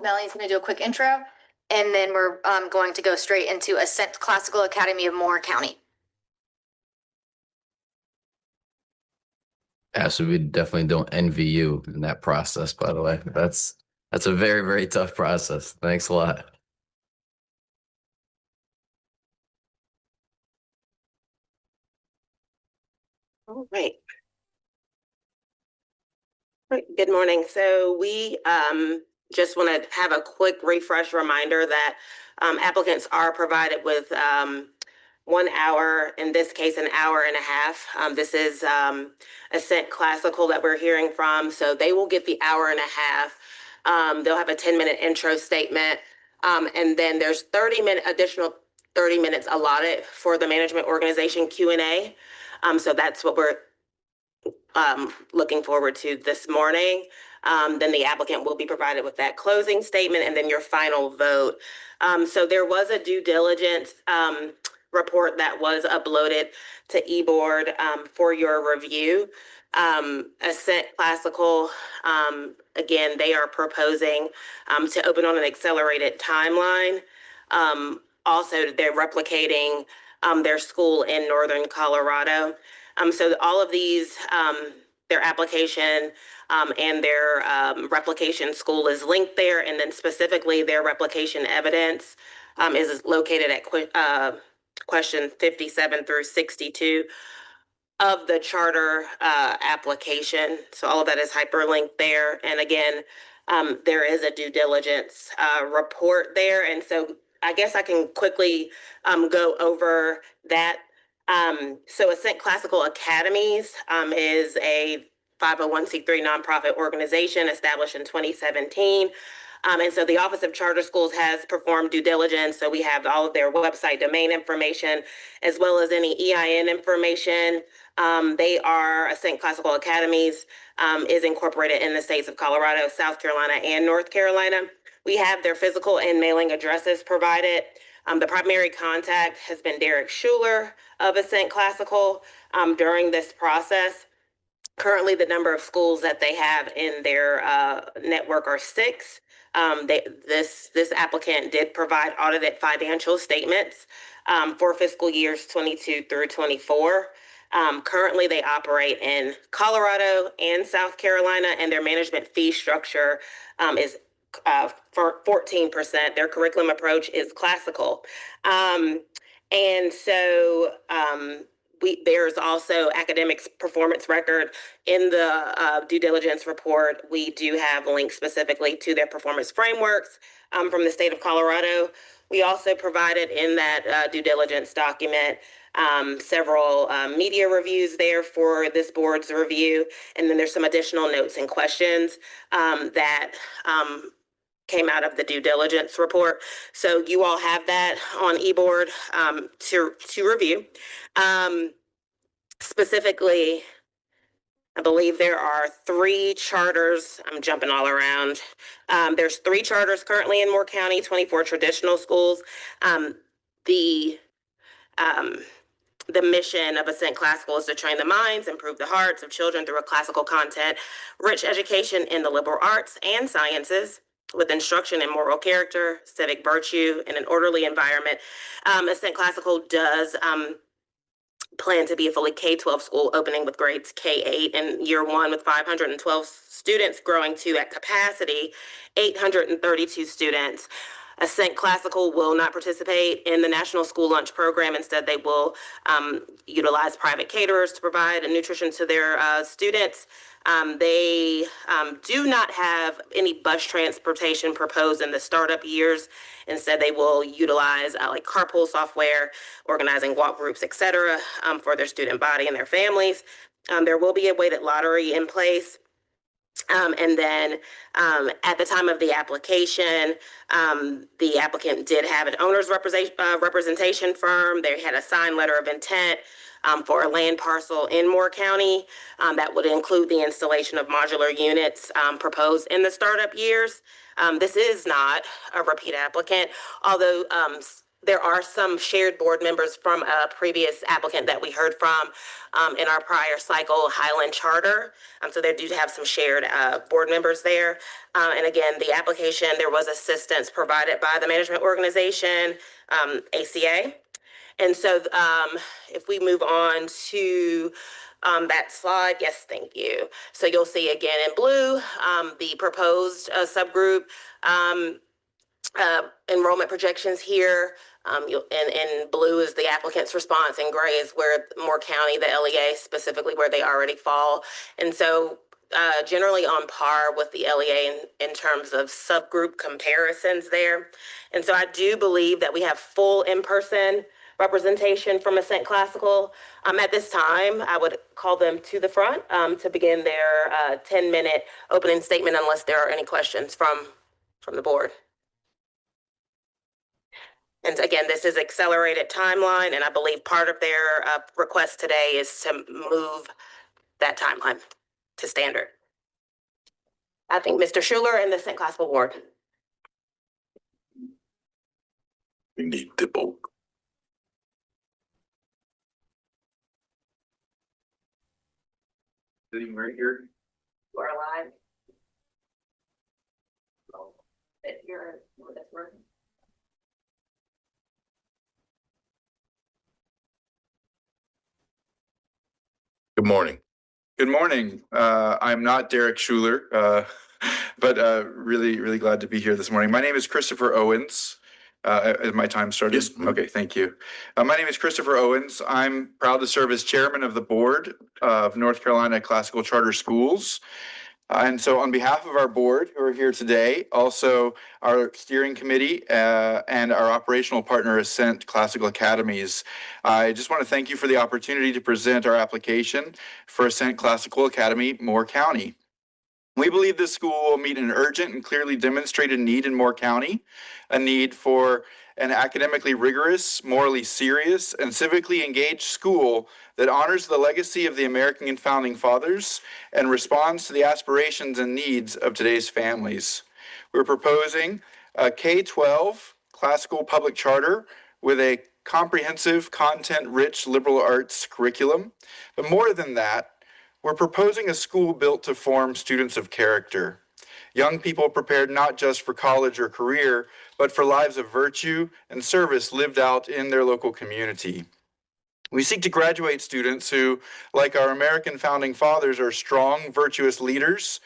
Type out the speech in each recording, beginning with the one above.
Melanie's going to do a quick intro, and then we're going to go straight into Ascent Classical Academy of Moore County. So we definitely don't envy you in that process, by the way. That's a very, very tough process. Thanks a lot. All right. Good morning. So we just want to have a quick refresh reminder that applicants are provided with 1 hour, in this case, an hour and a half. This is Ascent Classical that we're hearing from, so they will get the hour and a half. They'll have a 10-minute intro statement, and then there's additional 30 minutes allotted for the management organization Q&A. So that's what we're looking forward to this morning. Then the applicant will be provided with that closing statement and then your final vote. So there was a due diligence report that was uploaded to eBoard for your review. Ascent Classical, again, they are proposing to open on an accelerated timeline. Also, they're replicating their school in Northern Colorado. So all of these, their application and their replication school is linked there, and then specifically their replication evidence is located at question 57 through 62 of the charter application. So all of that is hyperlinked there. And again, there is a due diligence report there. And so I guess I can quickly go over that. So Ascent Classical Academies is a 501c3 nonprofit organization established in 2017. And so the Office of Charter Schools has performed due diligence. So we have all of their website domain information, as well as any EIN information. They are Ascent Classical Academies is incorporated in the states of Colorado, South Carolina, and North Carolina. We have their physical and mailing addresses provided. The primary contact has been Derek Schuler of Ascent Classical during this process. Currently, the number of schools that they have in their network are 6. This applicant did provide audited financial statements for fiscal years 22 through 24. Currently, they operate in Colorado and South Carolina, and their management fee structure is for 14%. Their curriculum approach is classical. And so there's also academics performance record in the due diligence report. We do have links specifically to their performance frameworks from the state of Colorado. We also provided in that due diligence document several media reviews there for this board's review. And then there's some additional notes and questions that came out of the due diligence report. So you all have that on eBoard to review. Specifically, I believe there are 3 charters. I'm jumping all around. There's 3 charters currently in Moore County, 24 traditional schools. The mission of Ascent Classical is to train the minds, improve the hearts of children through a classical content, rich education in the liberal arts and sciences, with instruction in moral character, civic virtue, and an orderly environment. Ascent Classical does plan to be a fully K-12 school, opening with grades K-8 in year 1 with 512 students, growing to, at capacity, 832 students. Ascent Classical will not participate in the National School Lunch Program. Instead, they will utilize private caterers to provide nutrition to their students. They do not have any bus transportation proposed in the startup years. Instead, they will utilize like carpool software, organizing walk groups, etc., for their student body and their families. There will be a weighted lottery in place. And then at the time of the application, the applicant did have an owner's representation firm. They had a signed letter of intent for a land parcel in Moore County that would include the installation of modular units proposed in the startup years. This is not a repeat applicant, although There are some shared board members from a previous applicant that we heard from in our prior cycle, Highland Charter. So they do have some shared board members there. And again, the application, there was assistance provided by the management organization, ACA. And so if we move on to that slide, yes, thank you. So you'll see again in blue, the proposed subgroup enrollment projections here. And blue is the applicant's response, and gray is where Moore County, the LEA, specifically where they already fall. And so generally on par with the LEA in terms of subgroup comparisons there. And so I do believe that we have full in-person representation from Ascent Classical. At this time, I would call them to the front to begin their 10-minute opening statement unless there are any questions from the board. And again, this is accelerated timeline, and I believe part of their request today is to move that timeline to standard. I think Mr. Schuler and the Ascent Classical Board. We need the book. Sitting right here. You are live. You're with this room. Good morning. Good morning. I'm not Derek Schuler, but really glad to be here this morning. My name is Christopher Owens. Is my time started? Yes. Okay, thank you. My name is Christopher Owens. I'm proud to serve as chairman of the board of North Carolina Classical Charter Schools. And so on behalf of our board who are here today, also our steering committee and our operational partner, Ascent Classical Academies, I just want to thank you for the opportunity to present our application for Ascent Classical Academy, Moore County. We believe this school will meet an urgent and clearly demonstrated need in Moore County, a need for an academically rigorous, morally serious, and civically engaged school that honors the legacy of the American founding fathers and responds to the aspirations and needs of today's families. We're proposing a K-12 classical public charter with a comprehensive, content-rich liberal arts curriculum. But more than that, we're proposing a school built to form students of character. Young people prepared not just for college or career, but for lives of virtue and service lived out in their local community. We seek to graduate students who, like our American founding fathers, are strong, virtuous leaders,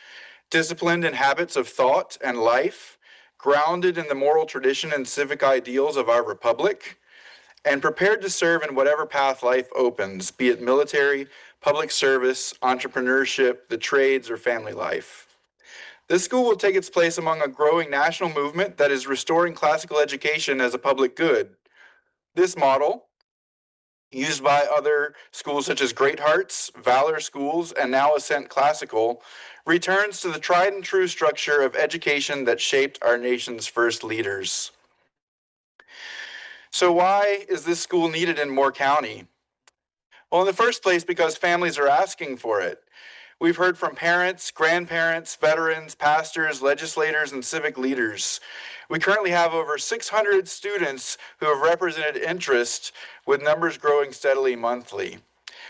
disciplined in habits of thought and life, grounded in the moral tradition and civic ideals of our republic, and prepared to serve in whatever path life opens, be it military, public service, entrepreneurship, the trades, or family life. This school will take its place among a growing national movement that is restoring classical education as a public good. This model, used by other schools such as Great Hearts, Valor Schools, and now Ascent Classical, returns to the tried and true structure of education that shaped our nation's first leaders. So why is this school needed in Moore County? Well, in the first place, because families are asking for it. We've heard from parents, grandparents, veterans, pastors, legislators, and civic leaders. We currently have over 600 students who have represented interest, with numbers growing steadily monthly.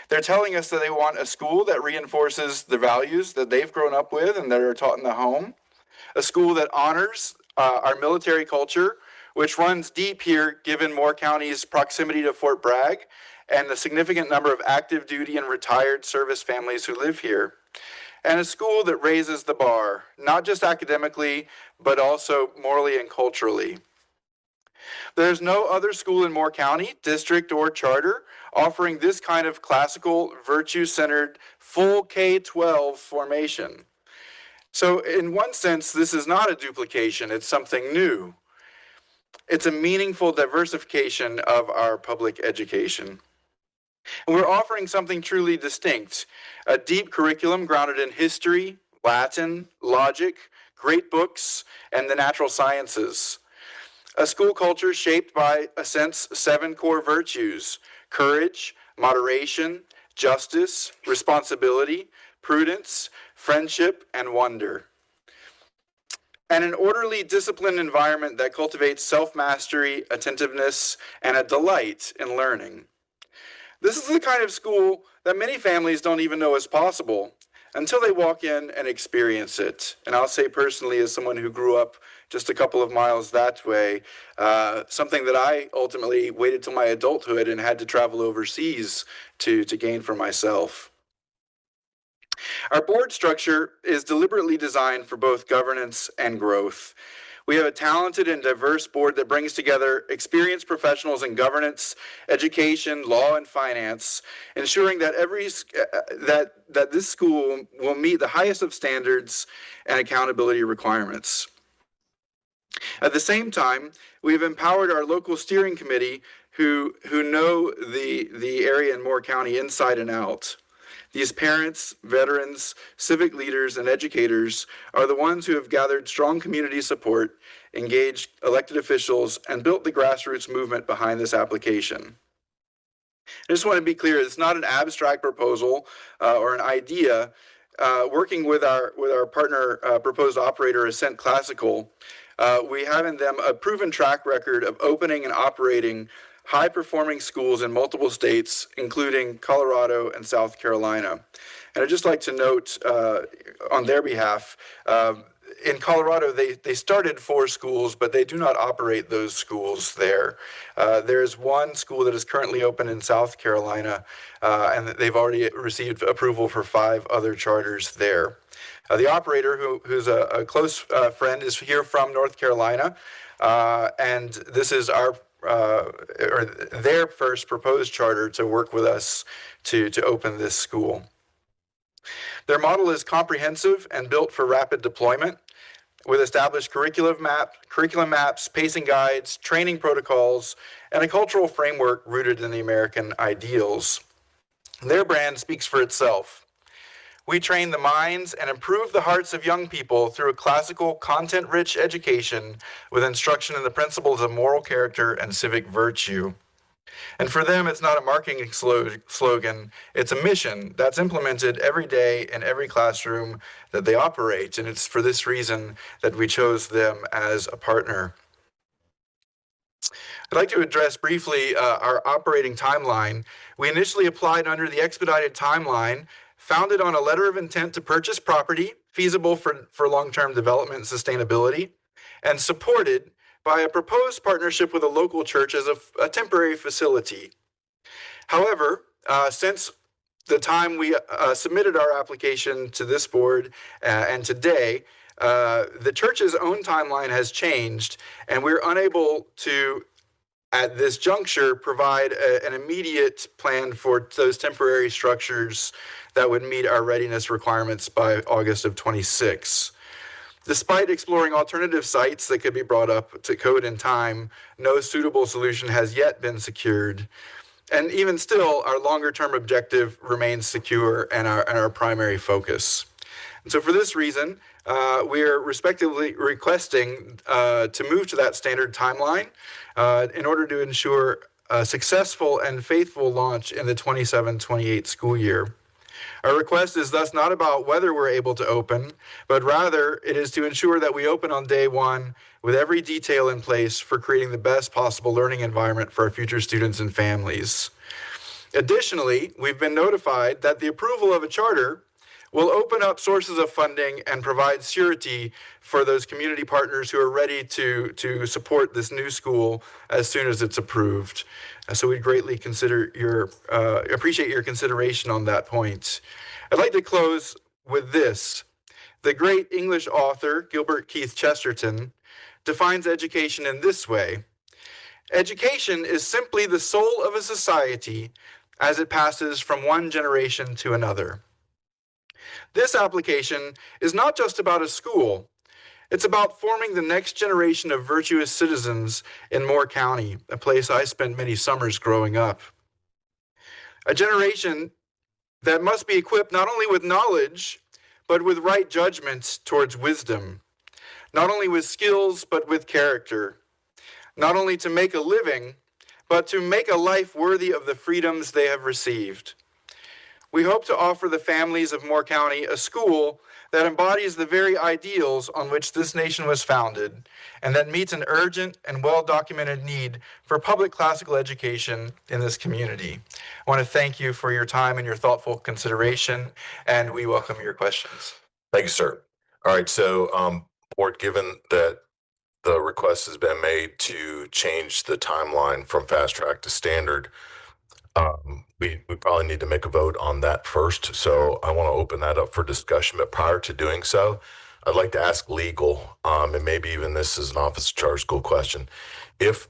They're telling us that they want a school that reinforces the values that they've grown up with and that are taught in the home, a school that honors our military culture, which runs deep here given Moore County's proximity to Fort Bragg and the significant number of active duty and retired service families who live here. And a school that raises the bar, not just academically, but also morally and culturally. There's no other school in Moore County, district or charter, offering this kind of classical, virtue-centered, full K-12 formation. So in one sense, this is not a duplication, it's something new. It's a meaningful diversification of our public education. And we're offering something truly distinct, a deep curriculum grounded in history, Latin, logic, great books, and the natural sciences. A school culture shaped by Ascent's 7 core virtues: courage, moderation, justice, responsibility, prudence, friendship, and wonder. and an orderly, disciplined environment that cultivates self-mastery, attentiveness, and a delight in learning. This is the kind of school that many families don't even know is possible until they walk in and experience it. And I'll say personally, as someone who grew up just a couple of miles that way, something that I ultimately waited till my adulthood and had to travel overseas to gain for myself. Our board structure is deliberately designed for both governance and growth. We have a talented and diverse board that brings together experienced professionals in governance, education, law, and finance, ensuring that that this school will meet the highest of standards and accountability requirements. At the same time, we have empowered our local steering committee who know the area in Moore County inside and out. These parents, veterans, civic leaders, and educators are the ones who have gathered strong community support, engaged elected officials, and built the grassroots movement behind this application. I just want to be clear, it's not an abstract proposal or an idea. Working with our partner proposed operator, Ascent Classical, we have in them a proven track record of opening and operating high-performing schools in multiple states, including Colorado and South Carolina. And I'd just like to note on their behalf, in Colorado, they started 4 schools, but they do not operate those schools there. There's one school that is currently open in South Carolina, and they've already received approval for 5 other charters there. The operator, who's a close friend, is here from North Carolina, and this is their first proposed charter to work with us to open this school. Their model is comprehensive and built for rapid deployment, with established curriculum maps, pacing guides, training protocols, and a cultural framework rooted in the American ideals. Their brand speaks for itself. We train the minds and improve the hearts of young people through a classical, content-rich education with instruction in the principles of moral character and civic virtue. And for them, it's not a marketing slogan, it's a mission that's implemented every day in every classroom that they operate. And it's for this reason that we chose them as a partner. I'd like to address briefly our operating timeline. We initially applied under the expedited timeline, founded on a letter of intent to purchase property feasible for long-term development and sustainability, and supported by a proposed partnership with a local church as a temporary facility. However, since the time we submitted our application to this board and today, the church's own timeline has changed, and we're unable to, at this juncture, provide an immediate plan for those temporary structures that would meet our readiness requirements by August of 26. Despite exploring alternative sites that could be brought up to code in time, no suitable solution has yet been secured. And even still, our longer-term objective remains secure and our primary focus. And so for this reason, we are respectively requesting to move to that standard timeline in order to ensure a successful and faithful launch in the 27-28 school year. Our request is thus not about whether we're able to open, but rather it is to ensure that we open on day one with every detail in place for creating the best possible learning environment for our future students and families. Additionally, we've been notified that the approval of a charter will open up sources of funding and provide surety for those community partners who are ready to support this new school as soon as it's approved. So we'd greatly appreciate your consideration on that point. I'd like to close with this. The great English author, Gilbert Keith Chesterton, defines education in this way. Education is simply the soul of a society as it passes from one generation to another. This application is not just about a school. It's about forming the next generation of virtuous citizens in Moore County, a place I spent many summers growing up. A generation that must be equipped not only with knowledge, but with right judgments towards wisdom. Not only with skills, but with character. Not only to make a living, but to make a life worthy of the freedoms they have received. We hope to offer the families of Moore County a school that embodies the very ideals on which this nation was founded, and that meets an urgent and well-documented need for public classical education in this community. I want to thank you for your time and your thoughtful consideration, and we welcome your questions. Thank you, sir. All right, so board, given that the request has been made to change the timeline from fast track to standard, we probably need to make a vote on that first. So I want to open that up for discussion. But prior to doing so, I'd like to ask legal, and maybe even this is an office of charter school question. If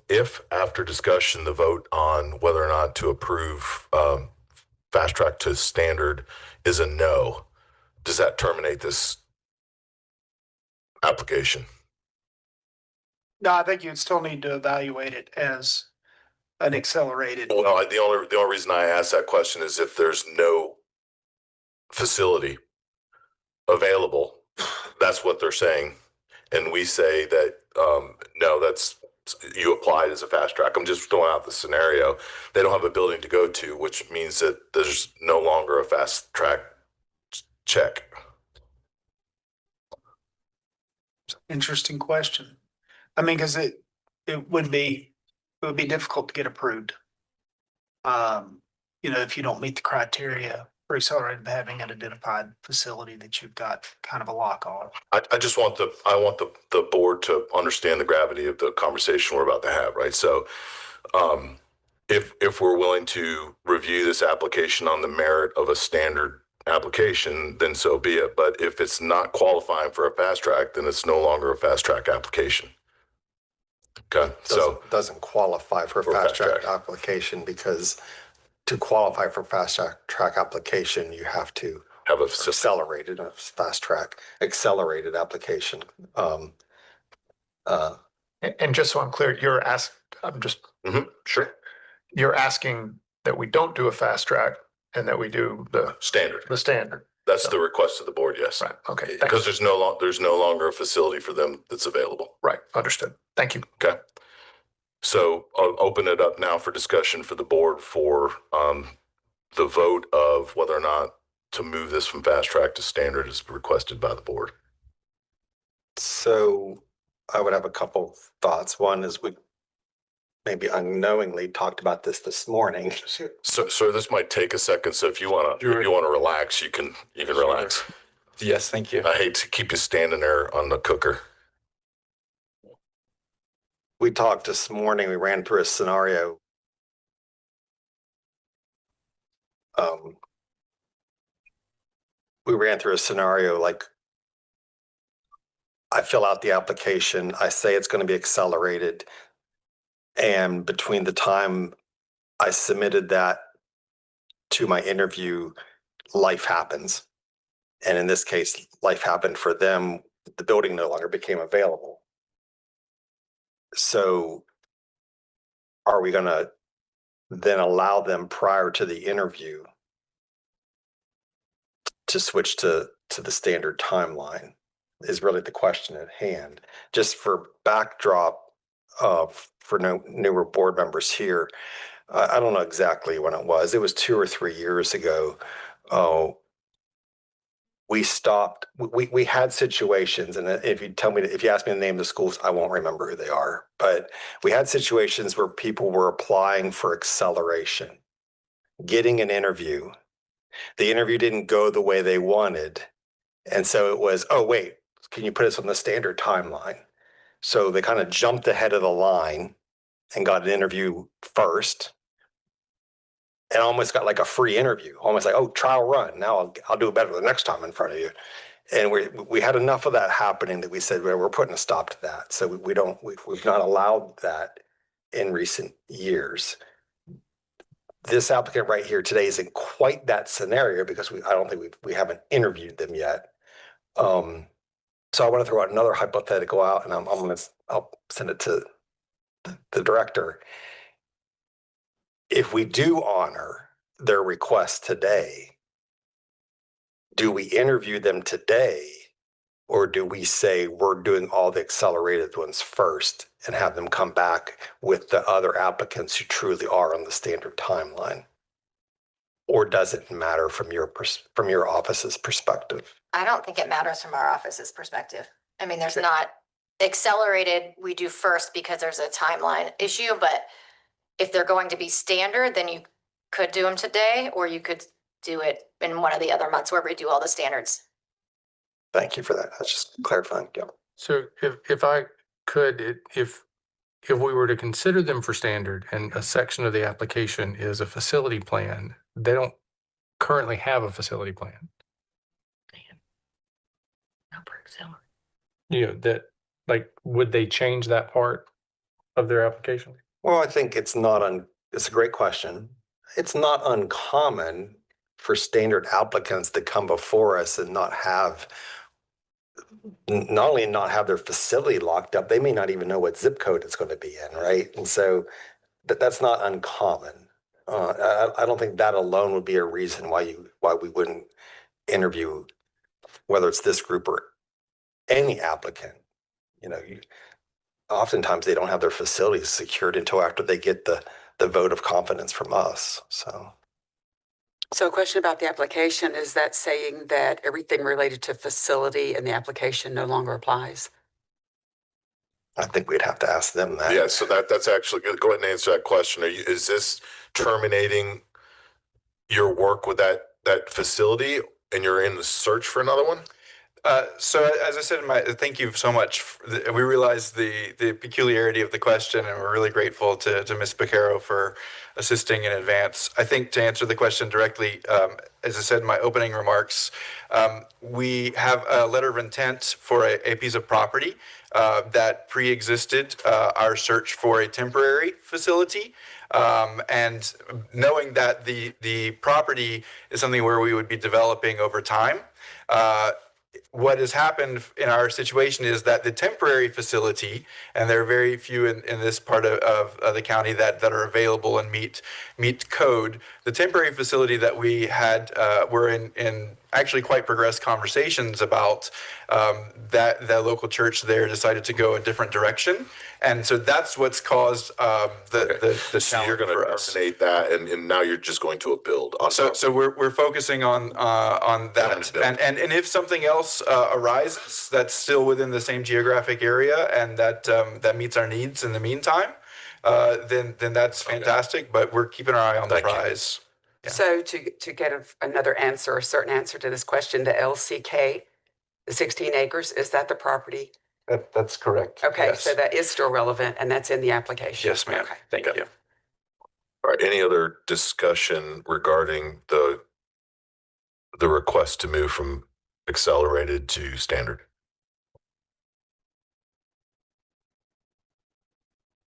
after discussion, the vote on whether or not to approve fast track to standard is a no, does that terminate this application? No, I think you'd still need to evaluate it as an accelerated. Well, the only reason I ask that question is if there's no facility available, that's what they're saying, and we say that no, that's you applied as a fast track. I'm just throwing out the scenario. They don't have a building to go to, which means that there's no longer a fast track check. Interesting question. I mean, because it would be difficult to get approved. If you don't meet the criteria for accelerated, having an identified facility that you've got kind of a lock on. I just want the board to understand the gravity of the conversation we're about to have, right? So if we're willing to review this application on the merit of a standard application, then so be it. But if it's not qualifying for a fast track, then it's no longer a fast track application. Okay, so doesn't qualify for a fast track application, because to qualify for fast track application, you have to have a accelerated application. And just so I'm clear, sure. You're asking that we don't do a fast track and that we do the Standard. standard. That's the request of the board, yes. Right. Okay. Thanks. Because there's no longer a facility for them that's available. Right. Understood. Thank you. Okay. So I'll open it up now for discussion for the board for the vote of whether or not to move this from fast track to standard as requested by the board. So I would have a couple thoughts. One is we maybe unknowingly talked about this morning. So this might take a second. So if you want to relax, you can relax. Yes, thank you. I hate to keep you standing there on the cooker. We talked this morning, we ran through a scenario. We ran through a scenario like I fill out the application, I say it's going to be accelerated, and between the time I submitted that to my interview, life happens. And in this case, life happened for them. The building no longer became available. So are we going to then allow them prior to the interview to switch to the standard timeline is really the question at hand. Just for backdrop for newer board members here, I don't know exactly when it was. It was 2 or 3 years ago. We stopped. We had situations, and if you ask me to name the schools, I won't remember who they are. But we had situations where people were applying for acceleration, getting an interview. The interview didn't go the way they wanted, and so it was, oh wait, can you put us on the standard timeline? So they kind of jumped ahead of the line and got an interview first, and almost got like a free interview, almost like, oh, trial run. Now I'll do it better the next time in front of you. And we had enough of that happening that we said, well, we're putting a stop to that. So we've not allowed that in recent years. This applicant right here today isn't quite that scenario because I don't think we haven't interviewed them yet. So I want to throw out another hypothetical out, and I'll send it to the director. If we do honor their request today, do we interview them today, or do we say we're doing all the accelerated ones first and have them come back with the other applicants who truly are on the standard timeline? Or does it matter from from your office's perspective? I don't think it matters from our office's perspective. I mean, there's not accelerated, we do first because there's a timeline issue, but if they're going to be standard, then you could do them today, or you could do it in one of the other months where we do all the standards. Thank you for that. That's just clarifying. Yeah. So if I could, if we were to consider them for standard and a section of the application is a facility plan, they don't currently have a facility plan. You know, that, like, would they change that part of their application? Well, I think it's a great question. It's not uncommon for standard applicants to come before us and not only not have their facility locked up, they may not even know what zip code it's going to be in, right? And so that's not uncommon. I don't think that alone would be a reason why we wouldn't interview, whether it's this group or any applicant. You know, oftentimes they don't have their facilities secured until after they get the vote of confidence from us. So a question about the application, is that saying that everything related to facility in the application no longer applies? I think we'd have to ask them that. Yeah, so that's actually good. Go ahead and answer that question. Is this terminating your work with that facility and you're in the search for another one? So as I said thank you so much. We realize the peculiarity of the question, and we're really grateful to Ms. Beccaro for assisting in advance. I think to answer the question directly, as I said in my opening remarks, we have a letter of intent for a piece of property that pre-existed our search for a temporary facility. And knowing that the property is something where we would be developing over time, what has happened in our situation is that the temporary facility, and there are very few in this part of the county that are available and meet code. The temporary facility that we had were in actually quite progressed conversations about, that the local church there decided to go a different direction. And so that's what's caused the So challenge you're going for to us. terminate that, and now you're just going to a build. So we're focusing on that, and if something else arises that's still within the same geographic area and that meets our needs in the meantime, then that's fantastic. But we're keeping our eye on the Thank you. prize. Yeah. So to get another answer, a certain answer to this question, the LCK, the 16 acres, is that the property? That's correct. Okay, Yes. so that is still relevant and that's in the application? Yes, ma'am. Okay. Thank you. All right, any other discussion regarding the request to move from accelerated to standard?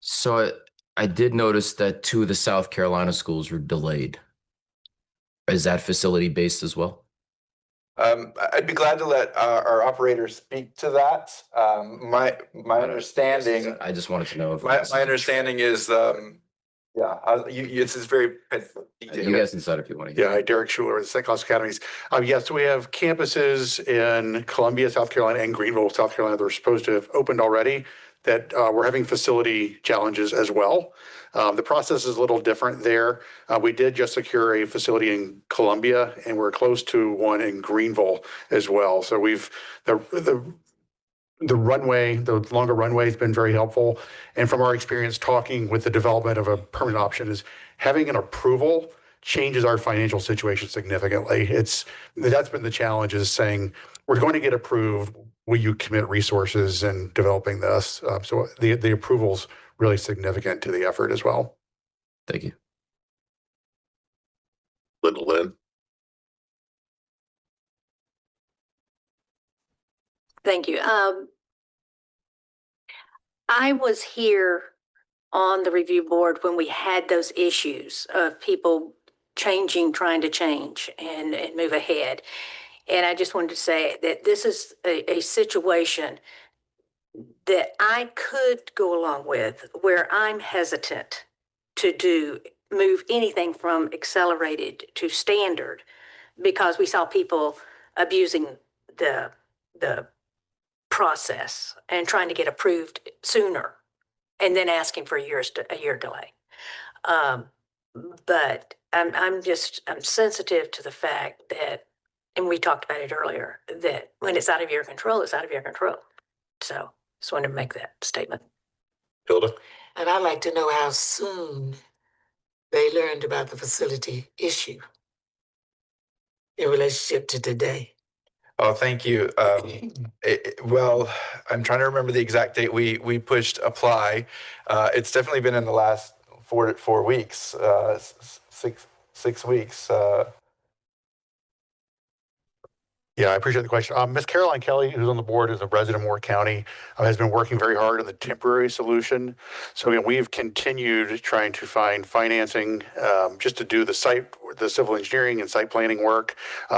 So I did notice that 2 of the South Carolina schools were delayed. Is that facility based as well? I'd be glad to let our operator speak to that. My understanding. I just wanted to know if My understanding is, it's very detailed. you guys decide if you want to. Yeah, hi, Derek Schuler with St. Claus Academies. Yes, we have campuses in Columbia, South Carolina, and Greenville, South Carolina, that are supposed to have opened already, that we're having facility challenges as well. The process is a little different there. We did just secure a facility in Columbia, and we're close to one in Greenville as well. So the runway, the longer runway has been very helpful. And from our experience talking with the development of a permanent option, is having an approval changes our financial situation significantly. That's been the challenge, is saying, we're going to get approved. Will you commit resources in developing this? So the approval's really significant to the effort as well. Thank you. Lynn? Thank you. I was here on the review board when we had those issues of people changing, trying to change and move ahead. And I just wanted to say that this is a situation that I could go along with, where I'm hesitant to move anything from accelerated to standard, because we saw people abusing the process and trying to get approved sooner and then asking for a year delay. But I'm sensitive to the fact that, and we talked about it earlier, that when it's out of your control, it's out of your control. So just wanted to make that statement. Hilda? And I'd like to know how soon they learned about the facility issue in relationship to today. Oh, thank you. Well, I'm trying to remember the exact date we pushed apply. It's definitely been in the last 4 weeks, 6 weeks. Yeah, I appreciate the question. Ms. Caroline Kelly, who's on the board, is a resident of Moore County, has been working very hard on the temporary solution. So again, we've continued trying to find financing just to do the civil engineering and site planning work.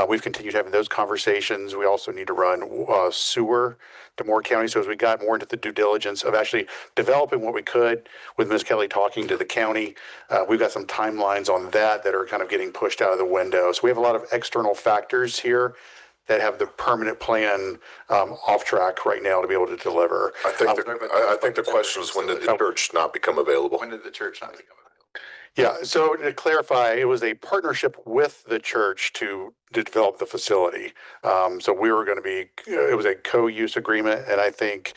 We've continued having those conversations. We also need to run sewer to Moore County. So as we got more into the due diligence of actually developing what we could with Ms. Kelly talking to the county, we've got some timelines on that are kind of getting pushed out of the window. So we have a lot of external factors here that have the permanent plan off track right now to be able to deliver. I think the question is, when did the church not become available? When did the church not become available? Yeah, so to clarify, it was a partnership with the church to develop the facility. So we were going to be, it was a co-use agreement. And I think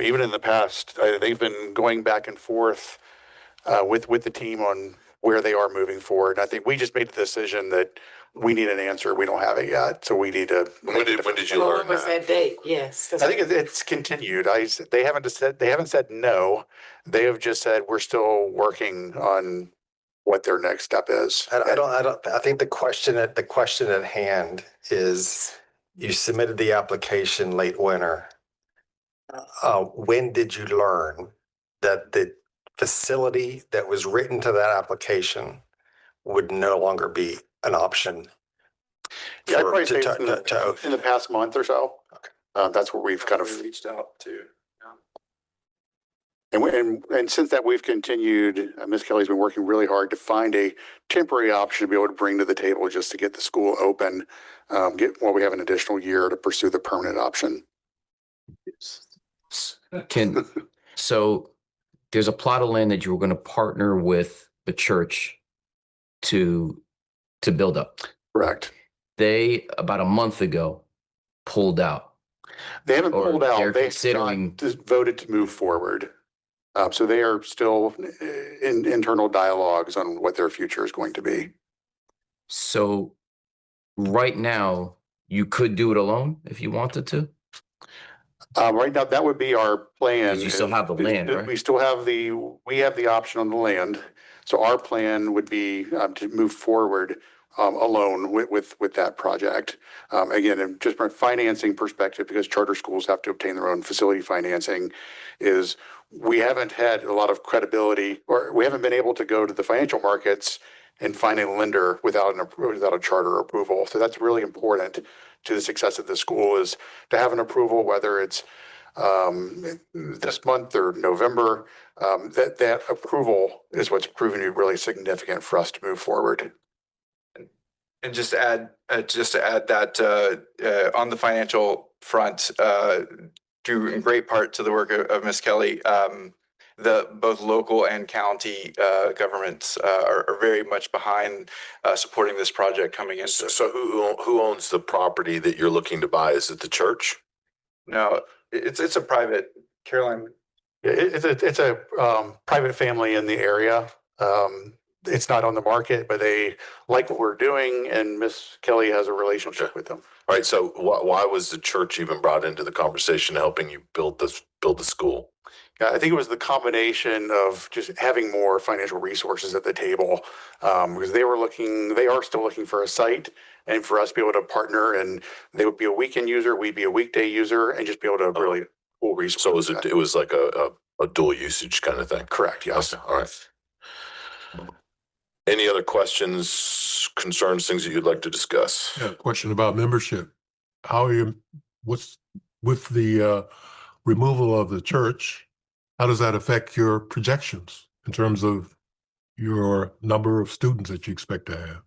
even in the past, they've been going back and forth with the team on where they are moving forward. And I think we just made the decision that we need an answer. We don't have it yet. So we need to. When did you learn When was that date? Yes. I think it's continued. They haven't said no. They have just said we're still working on what their next step is. I think the question at hand is, you submitted the application late winter. When did you learn that the facility that was written to that application would no longer be an option? Yeah, I'd probably say it's in the past month or so. Okay. That's where we've kind of reached out to. And since that, we've continued. Ms. Kelly's been working really hard to find a temporary option to be able to bring to the table just to get the school open. We have an additional year to pursue the permanent option. So there's a plot of land that you were going to partner with the church to build up. Correct. They, about a month ago, pulled out. They haven't pulled out. They're They considering just voted to move forward. So they are still in internal dialogues on what their future is going to be. So right now, you could do it alone if you wanted to. Right now, that would be our plan. Because you still have the land, right? We still have we have the option on the land. So our plan would be to move forward alone with that project. Again, and just from a financing perspective, because charter schools have to obtain their own facility financing, is we haven't had a lot of credibility, or we haven't been able to go to the financial markets and find a lender without a charter approval. So that's really important to the success of the school, is to have an approval, whether it's this month or November. That approval is what's proven to be really significant for us to move forward. And just to add that on the financial front, due in great part to the work of Ms. Kelly, both local and county governments are very much behind supporting this project coming in. So who owns the property that you're looking to buy? Is it the church? No, it's a private. Caroline. It's a private family in the area. It's not on the market, but they like what we're doing, and Miss Kelly has a relationship with them. All right. So why was the church even brought into the conversation, helping you build the school? Yeah, I think it was the combination of just having more financial resources at the table, because they are still looking for a site, and for us to be able to partner, and they would be a weekend user, we'd be a weekday user, and just be able to really pull resources. So it was like a dual usage kind of thing. Correct. Yes. Okay. All right. Any other questions, concerns, things that you'd like to discuss? Yeah, question about membership. What's with the removal of the church? How does that affect your projections in terms of your number of students that you expect to have?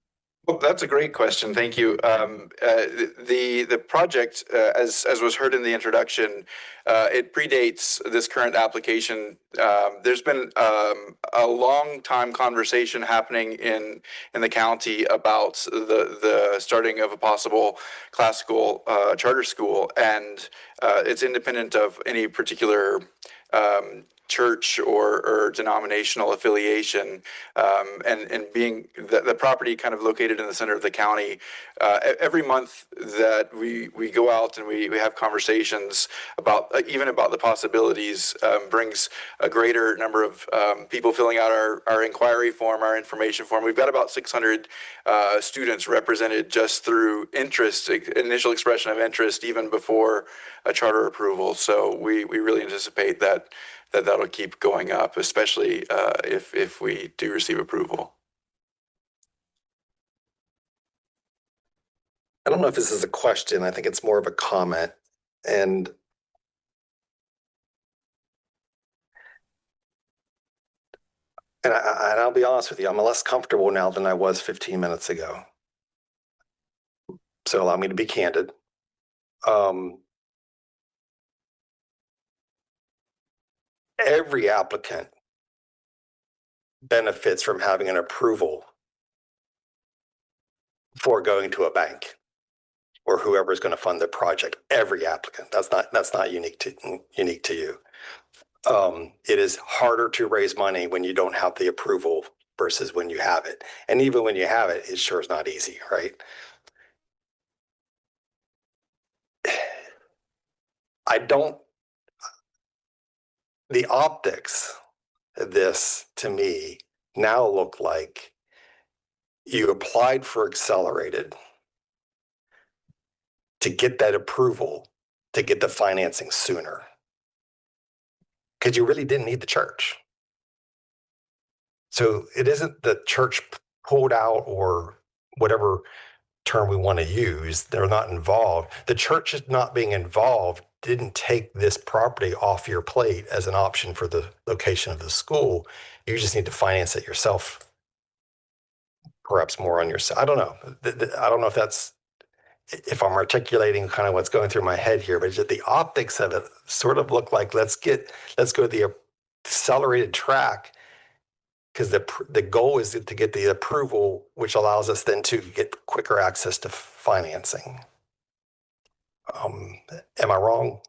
Well, that's a great question. Thank you. The project, as was heard in the introduction, it predates this current application. There's been a long time conversation happening in the county about the starting of a possible classical charter school, and it's independent of any particular church or denominational affiliation, and being the property kind of located in the center of the county. Every month that we go out and we have conversations about even about the possibilities, brings a greater number of people filling out our inquiry form, our information form. We've got about 600 students represented just through interest, initial expression of interest, even before a charter approval. So we really anticipate that'll keep going up, especially if we do receive approval. I don't know if this is a question. I think it's more of a comment. And I'll be honest with you, I'm less comfortable now than I was 15 minutes ago. So allow me to be candid. Every applicant benefits from having an approval for going to a bank or whoever is going to fund the project. Every applicant. That's not unique to you. It is harder to raise money when you don't have the approval versus when you have it. And even when you have it, it sure is not easy, right? The optics of this to me now look like you applied for accelerated to get that approval to get the financing sooner. Because you really didn't need the church. So it isn't the church pulled out or whatever term we want to use. They're not involved. The church is not being involved didn't take this property off your plate as an option for the location of the school. You just need to finance it yourself, perhaps more on yourself. I don't know. I don't know if I'm articulating kind of what's going through my head here, but just the optics of it sort of look like let's go the accelerated track, because the goal is to get the approval, which allows us then to get quicker access to financing. Am I wrong?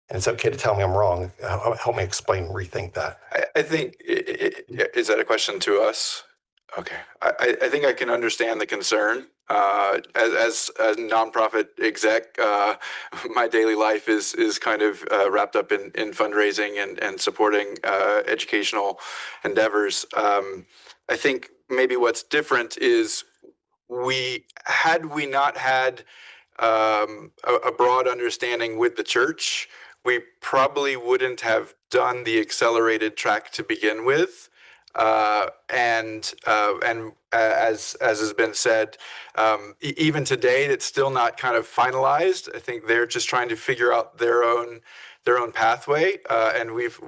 And it's okay to tell me I'm wrong. Help me rethink that. I think, is that a question to us? Okay. I think I can understand the concern. As a nonprofit exec, my daily life is kind of wrapped up in fundraising and supporting educational endeavors. I think maybe what's different is we not had a broad understanding with the church, we probably wouldn't have done the accelerated track to begin with. And as has been said, even today, it's still not kind of finalized. I think they're just trying to figure out their own pathway. And we've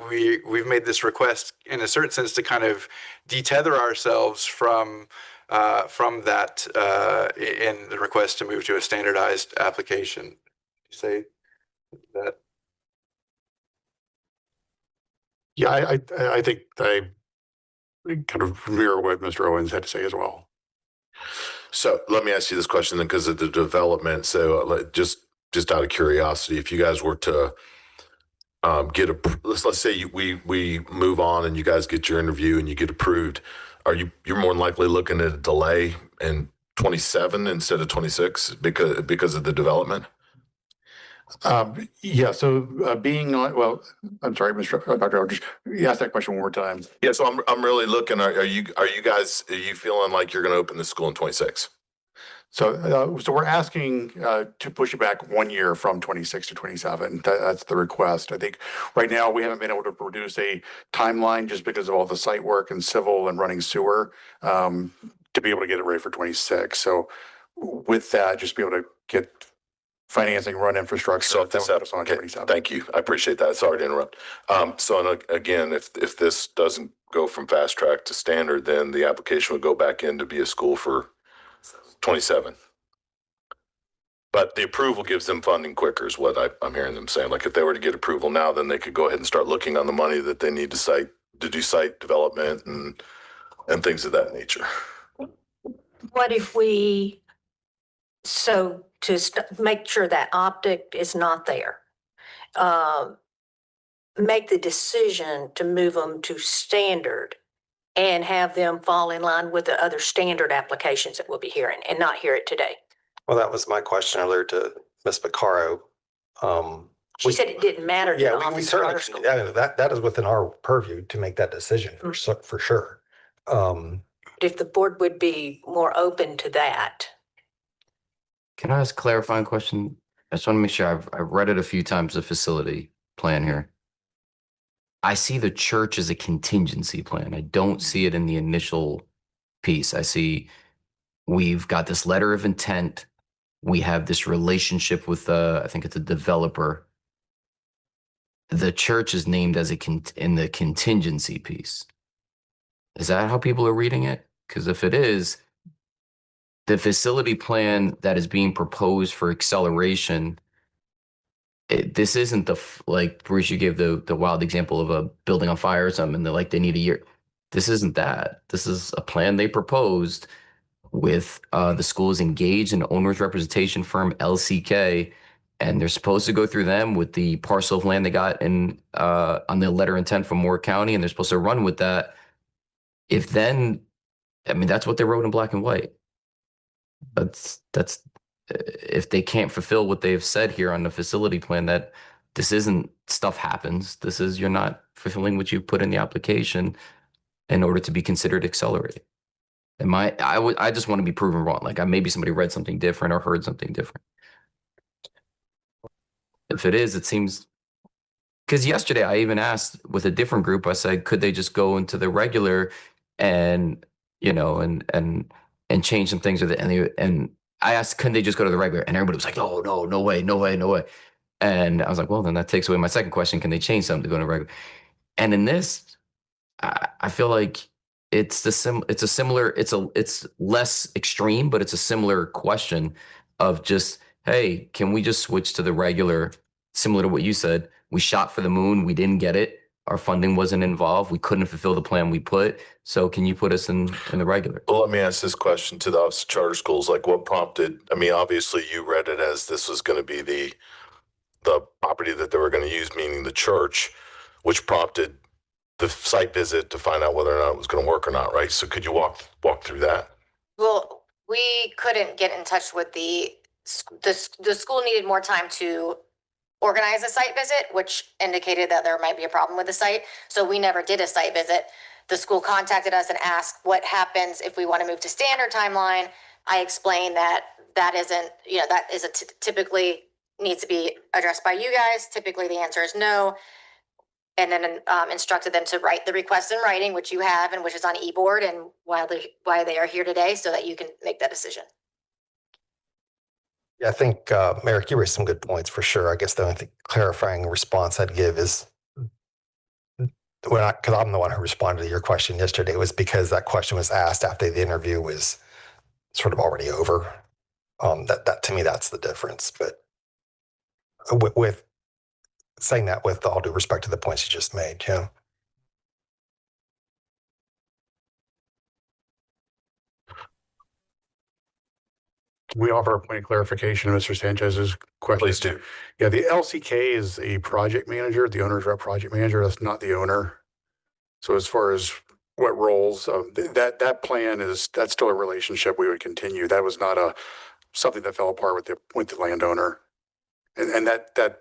made this request in a certain sense to kind of detether ourselves from that in the request to move to a standardized application. You say that? Yeah, I think I kind of mirror what Mr. Owens had to say as well. So let me ask you this question then, because of the development. So just out of curiosity, if you guys were to let's say we move on and you guys get your interview and you get approved, you're more than likely looking at a delay in 27 instead of 26 because of the development? Yeah. So being on, well, I'm sorry, Dr. Aldridge, you asked that question one more time. Yeah. So I'm really looking. Are you feeling like you're going to open the school in 26? So we're asking to push it back 1 year from 26 to 27. That's the request. I think right now we haven't been able to produce a timeline just because of all the site work and civil and running sewer to be able to get it ready for 26. So with that, just be able to get financing, run infrastructure. So if this on 27. Thank you. I appreciate that. Sorry to interrupt. So again, if this doesn't go from fast track to standard, then the application would go back in to be a school for 27. But the approval gives them funding quicker is what I'm hearing them saying. Like if they were to get approval now, then they could go ahead and start looking on the money that they need to do site development and things of that nature. What if we, so to make sure that optic is not there, make the decision to move them to standard and have them fall in line with the other standard applications that we'll be hearing and not hear it today? Well, that was my question earlier to Ms. Picaro. She said it didn't matter to Yeah, the we office certainly, charter school. that is within our purview to make that decision for sure. If the board would be more open to that. Can I ask a clarifying question? I just want to make sure I've read it a few times, the facility plan here. I see the church as a contingency plan. I don't see it in the initial piece. I see we've got this letter of intent. We have this relationship with, I think it's a developer. The church is named as in the contingency piece. Is that how people are reading it? Because if it is, the facility plan that is being proposed for acceleration, this isn't like Bruce, you gave the wild example of a building on fire or something, and they're like, they need a year. This isn't that. This is a plan they proposed with the school's engaged in owner's representation firm LCK, and they're supposed to go through them with the parcel of land they got in on the letter of intent from Moore County, and they're supposed to run with that. If then, I mean, that's what they wrote in black and white. That's if they can't fulfill what they've said here on the facility plan, that this isn't stuff happens. This is you're not fulfilling what you put in the application in order to be considered accelerated. And I just want to be proven wrong. Like maybe somebody read something different or heard something different. If it is, it seems, because yesterday I even asked with a different group, I said, could they just go into the regular and, you know, and change some things with it. And I asked, couldn't they just go to the regular? And everybody was like, oh, no way, no way, no way. And I was like, well, then that takes away my second question. Can they change something to go to regular? And in this, I feel like it's less extreme, but it's a similar question of just, hey, can we just switch to the regular, similar to what you said? We shot for the moon. We didn't get it. Our funding wasn't involved. We couldn't fulfill the plan we put. So can you put us in the regular? Well, let me ask this question to the Office of Charter Schools. Like what prompted, I mean, obviously you read it as this was going to be the property that they were going to use, meaning the church, which prompted the site visit to find out whether or not it was going to work or not, right? So could you walk through that? Well, we couldn't get in touch with the school needed more time to organize a site visit, which indicated that there might be a problem with the site. So we never did a site visit. The school contacted us and asked what happens if we want to move to standard timeline. I explained that isn't, you know, that is typically needs to be addressed by you guys. Typically the answer is no. And then instructed them to write the request in writing, which you have and which is on e-board, and why they are here today so that you can make that decision. Yeah, I think, Merrick, you raised some good points for sure. I guess the only clarifying response I'd give is, because I'm the one who responded to your question yesterday, was because that question was asked after the interview was sort of already over. That to me, that's the difference. But with saying that, with all due respect to the points you just made, yeah. Can we offer a point of clarification to Mr. Sanchez's question? Please do. Yeah, the LCK is a project manager, the owner's rep project manager. That's not the owner. So as far as what roles, that plan that's still a relationship we would continue. That was not something that fell apart with the landowner, and that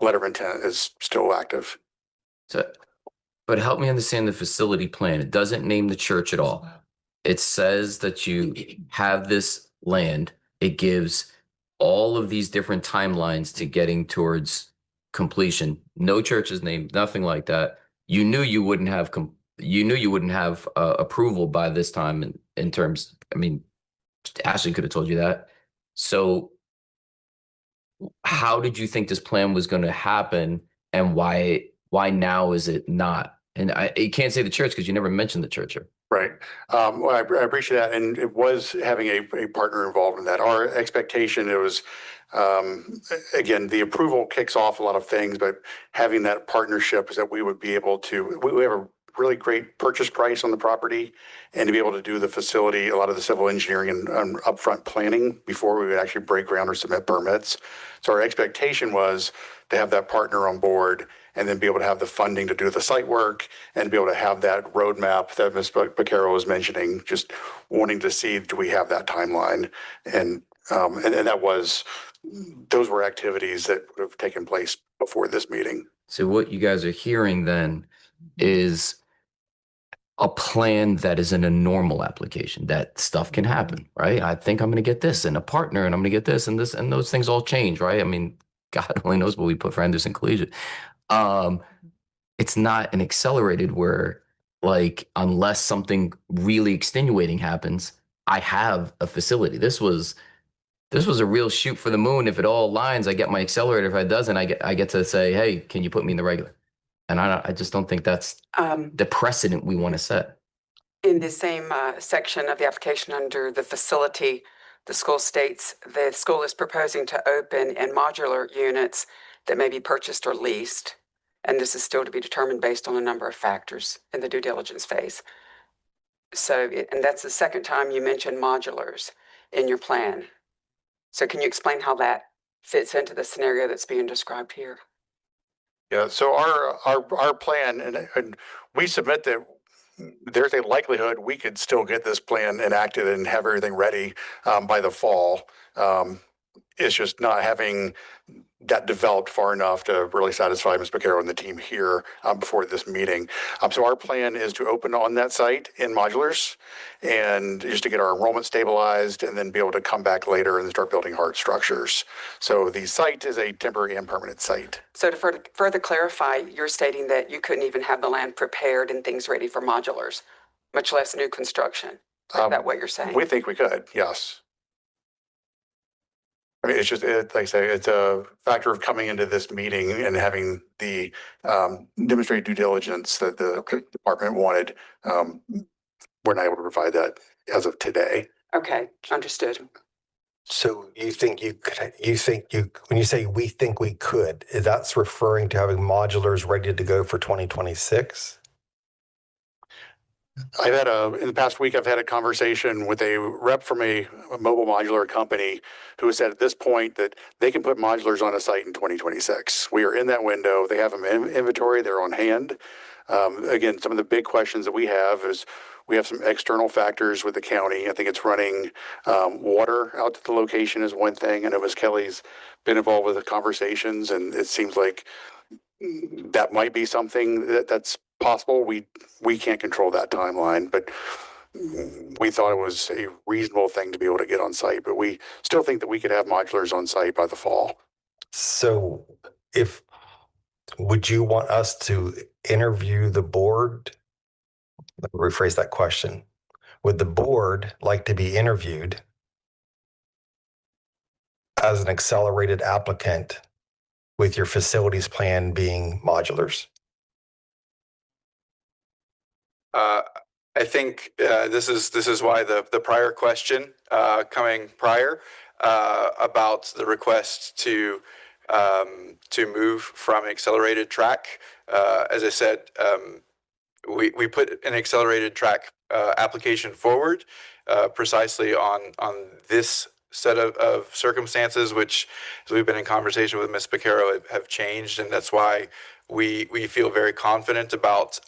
letter of intent is still active. So, but help me understand the facility plan. It doesn't name the church at all. It says that you have this land. It gives all of these different timelines to getting towards completion. No church is named, nothing like that. You knew you wouldn't have approval by this time in terms. I mean, Ashley could have told you that. So how did you think this plan was going to happen, and why now is it not? And you can't say the church because you never mentioned the church. Right. Well, I appreciate that. And it was having a partner involved in that. Our expectation, it was, again, the approval kicks off a lot of things, but having that partnership is that we would be able to, we have a really great purchase price on the property and to be able to do the facility, a lot of the civil engineering and upfront planning before we would actually break ground or submit permits. So our expectation was to have that partner on board and then be able to have the funding to do the site work and be able to have that roadmap that Ms. Baccaro was mentioning, just wanting to see, do we have that timeline? And that was, those were activities that would have taken place before this meeting. So what you guys are hearing then is a plan that is in a normal application. That stuff can happen, right? I think I'm going to get this and a partner and I'm going to get this and this, and those things all change, right? I mean, God only knows what we put for Anderson Collegiate. It's not an accelerated where, like, unless something really extenuating happens, I have a facility. This was a real shoot for the moon. If it all aligns, I get my accelerator. If it doesn't, I get to say, hey, can you put me in the regular? And I just don't think that's the precedent we want to set. In the same section of the application under the facility, the school states the school is proposing to open in modular units that may be purchased or leased. And this is still to be determined based on a number of factors in the due diligence phase. So, and that's the second time you mentioned modulars in your plan. So can you explain how that fits into the scenario that's being described here? Yeah, so our plan, and we submit that there's a likelihood we could still get this plan enacted and have everything ready by the fall. It's just not having that developed far enough to really satisfy Ms. Baccaro and the team here before this meeting. So our plan is to open on that site in modulars and just to get our enrollment stabilized and then be able to come back later and start building hard structures. So the site is a temporary and permanent site. So to further clarify, you're stating that you couldn't even have the land prepared and things ready for modulars, much less new construction. Is that what you're saying? We think we could, yes. I mean, it's just, like I say, it's a factor of coming into this meeting and having the demonstrated due diligence that the department wanted. We're not able to provide that as of today. Okay, understood. So you think when you say we think we could, that's referring to having modulars ready to go for 2026? I've had in the past week, I've had a conversation with a rep from a mobile modular company who said at this point that they can put modulars on a site in 2026. We are in that window. They have them in inventory. They're on hand. Again, some of the big questions that we have is we have some external factors with the county. I think it's running water out to the location is one thing. I know Ms. Kelly's been involved with the conversations, and it seems like that might be something that's possible. We can't control that timeline, but we thought it was a reasonable thing to be able to get on site, but we still think that we could have modulars on site by the fall. So would you want us to interview the board? Let me rephrase that question. Would the board like to be interviewed as an accelerated applicant with your facilities plan being modulars? I think this is why the prior question coming prior about the request to move from accelerated track. As I said, we put an accelerated track application forward precisely on this set of circumstances, which, as we've been in conversation with Ms. Baccaro, have changed, and that's why we feel very confident about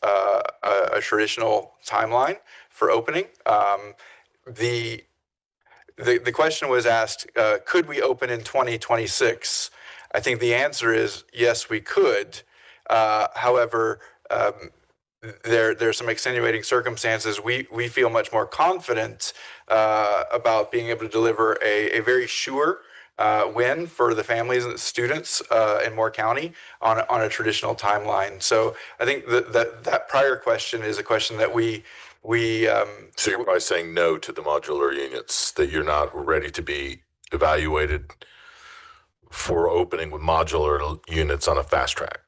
a traditional timeline for opening. The question was asked, could we open in 2026? I think the answer is yes, we could. However, there's some extenuating circumstances. We feel much more confident about being able to deliver a very sure win for the families and the students in Moore County on a traditional timeline. So I think that prior question is a question that we So you're by saying no to the modular units, that you're not ready to be evaluated for opening with modular units on a fast track?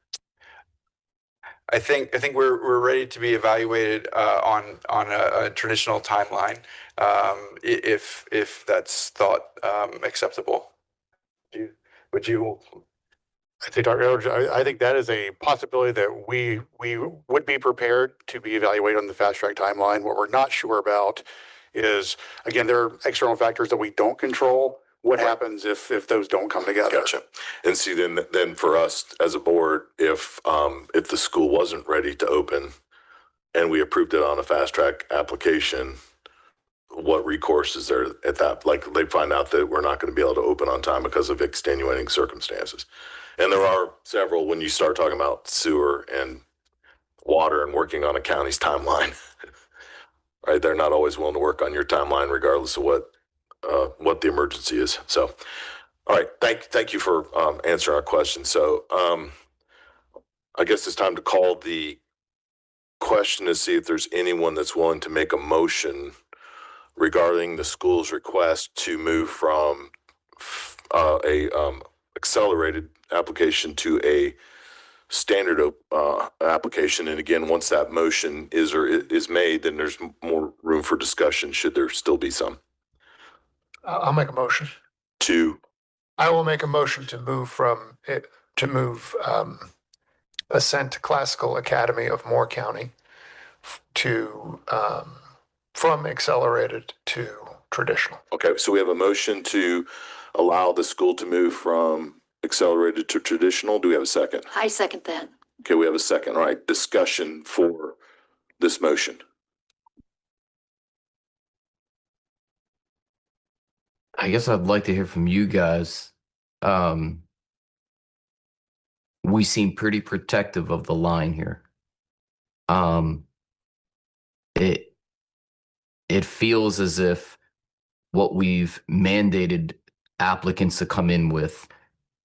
I think we're ready to be evaluated on a traditional timeline, if that's thought acceptable. Would you? I think, Dr. Eldridge, I think that is a possibility that we would be prepared to be evaluated on the fast track timeline. What we're not sure about is, again, there are external factors that we don't control. What happens if those don't come together? Gotcha. And see, then for us as a board, if the school wasn't ready to open and we approved it on a fast track application, what recourse is there at that? Like they find out that we're not going to be able to open on time because of extenuating circumstances. And there are several when you start talking about sewer and water and working on a county's timeline, right? They're not always willing to work on your timeline, regardless of what the emergency is. So, all right, thank you for answering our question. So, I guess it's time to call the question to see if there's anyone that's willing to make a motion regarding the school's request to move from a accelerated application to a standard application. And again, once that motion is made, then there's more room for discussion. Should there still be some? I'll make a motion. I will make a motion to move from it, to move Ascent Classical Academy of Moore County to from accelerated to traditional. Okay, so we have a motion to allow the school to move from accelerated to traditional. Do we have a second? I second that. Okay, we have a second. All right, discussion for this motion. I guess I'd like to hear from you guys. We seem pretty protective of the line here. It feels as if what we've mandated applicants to come in with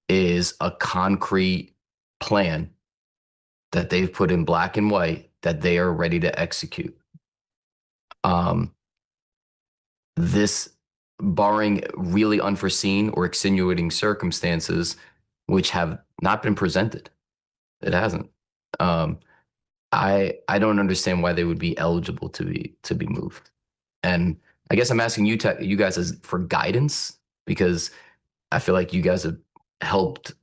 is a concrete plan that they've put in black and white that they are ready to execute. This, barring really unforeseen or extenuating circumstances, which have not been presented, it hasn't. I don't understand why they would be eligible to be moved. And I guess I'm asking you guys for guidance, because I feel like you guys have helped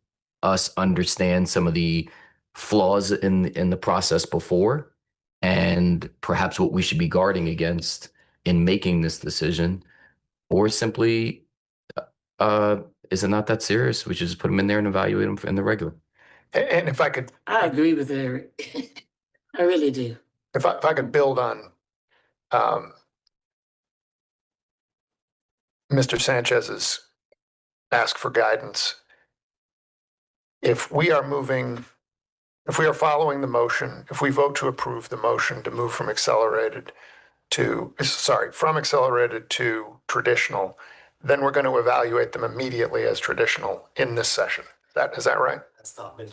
us understand some of the flaws in the process before, and perhaps what we should be guarding against in making this decision, or simply, is it not that serious? We should just put them in there and evaluate them in the regular. And if I could, I agree with Eric. I really do. if I could build on Mr. Sanchez's ask for guidance. If we are following the motion, if we vote to approve the motion to move from accelerated to traditional, then we're going to evaluate them immediately as traditional in this session. Is that right?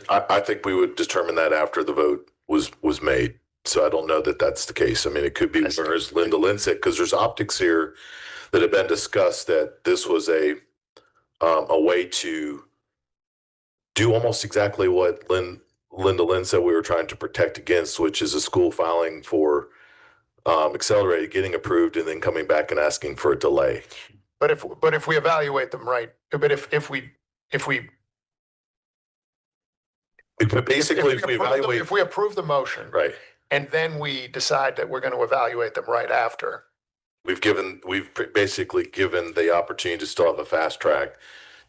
I think we would determine that after the vote was made. So I don't know that that's the case. I mean, it could be, as Linda Lynn said, because there's optics here that have been discussed that this was a way to do almost exactly what Linda Lynn said we were trying to protect against, which is a school filing for accelerated, getting approved, and then coming back and asking for a delay. But if we evaluate them right, but if we approve the motion, right, and then we decide that we're going to evaluate them right after, we've basically given the opportunity to still have a fast track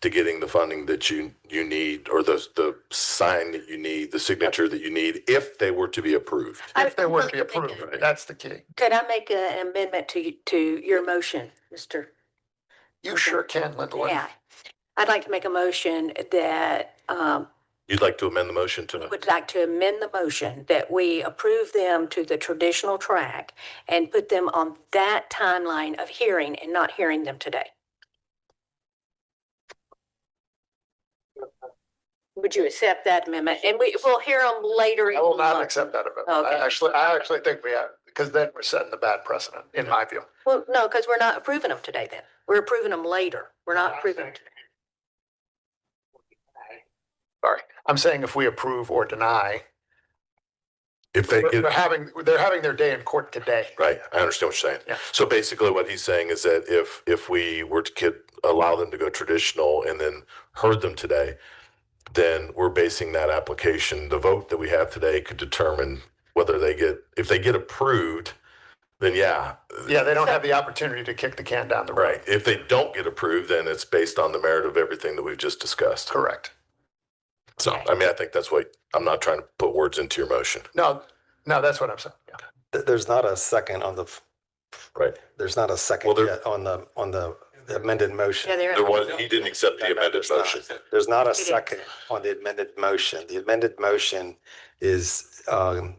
to getting the funding that you need, or the sign that you need, the signature that you need, if they were to be approved. if they were to be approved, that's the key. Could I make an amendment to your motion, Mr.? You sure can, Linda Lynn. Yeah. I'd like to make a motion that You'd like to amend the motion to? would like to amend the motion that we approve them to the traditional track and put them on that timeline of hearing and not hearing them today. Would you accept that amendment? And we'll hear them later. I will not accept that amendment. Okay. I actually think we have, because then we're setting the bad precedent, in my view. Well, no, because we're not approving them today then. We're approving them later. We're not approving them today. Sorry. I'm saying if we approve or deny, if they get, They're having their day in court today. right, I understand what you're saying. Yeah. So basically what he's saying is that if we were to allow them to go traditional and then heard them today, then we're basing that application, the vote that we have today could determine whether if they get approved, then yeah. Yeah, they don't have the opportunity to kick the can down the road. Right. If they don't get approved, then it's based on the merit of everything that we've just discussed. Correct. So, I mean, I think that's what, I'm not trying to put words into your motion. No, that's what I'm saying. Yeah. There's not a second on the, Right. there's not a second Well, there- yet on the amended motion. Yeah, There was, he didn't accept the amended There's not. motion. There's not a It is. second on the amended motion. The amended motion is, and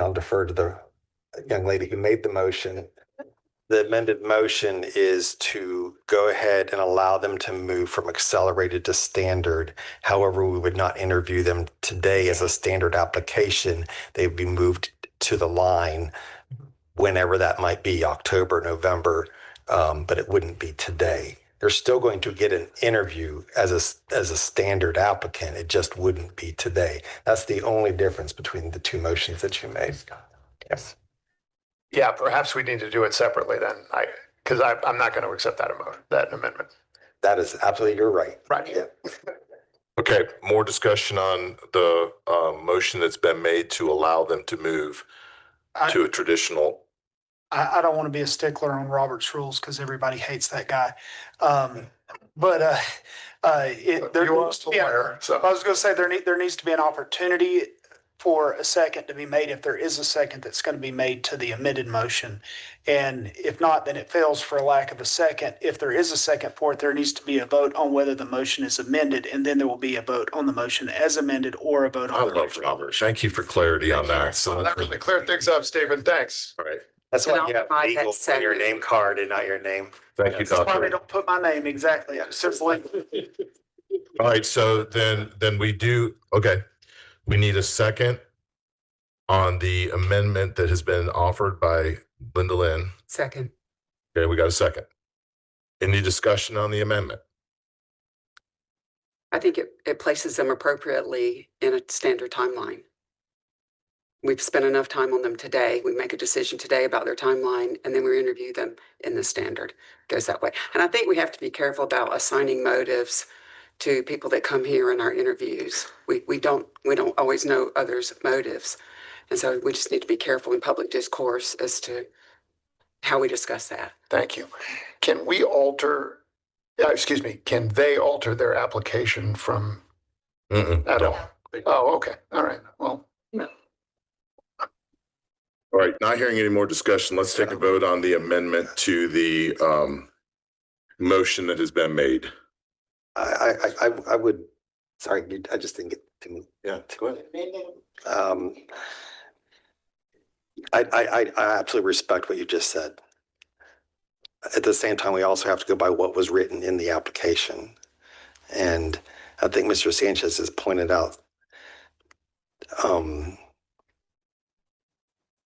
I'll defer to the young lady who made the motion. The amended motion is to go ahead and allow them to move from accelerated to standard. However, we would not interview them today as a standard application. They would be moved to the line whenever that might be, October, November, but it wouldn't be today. They're still going to get an interview as a standard applicant. It just wouldn't be today. That's the only difference between the two motions that you made. Yes. Yeah, perhaps we need to do it separately then. Because I'm not going to accept that amendment. That is absolutely, you're right. Right. Yeah. Okay, more discussion on the motion that's been made to allow them to move to a traditional. I don't want to be a stickler on Robert's rules because everybody hates that guy. There You are needs to be, lawyer, so. I was going to say there needs to be an opportunity for a second to be made if there is a second that's going to be made to the amended motion. And if not, then it fails for a lack of a second. If there is a second for it, there needs to be a vote on whether the motion is amended, and then there will be a vote on the motion as amended or a vote I on the love Robert. Thank you for clarity on that. So That really cleared things up, Stephen. Thanks. all right. That's And why I'll you have provide that legal on your second. name card and not your name. Thank you, That's why they Doctor. don't put my name exactly. Simply. All right, so then we do, okay. We need a second on the amendment that has been offered by Linda Lynn. Second. Okay, we got a second. Any discussion on the amendment? I think it places them appropriately in a standard timeline. We've spent enough time on them today. We make a decision today about their timeline, and then we interview them in the standard. Goes that way. And I think we have to be careful about assigning motives to people that come here in our interviews. We don't always know others' motives. And so we just need to be careful in public discourse as to how we discuss that. Thank you. Can they alter their application from at No. all? Oh, okay. All right. Well, All right, not hearing any more discussion. Let's take a vote on the amendment to the motion that has been made. I would, sorry, I just didn't get to me. Yeah, go ahead. I absolutely respect what you just said. At the same time, we also have to go by what was written in the application. And I think Mr. Sanchez has pointed out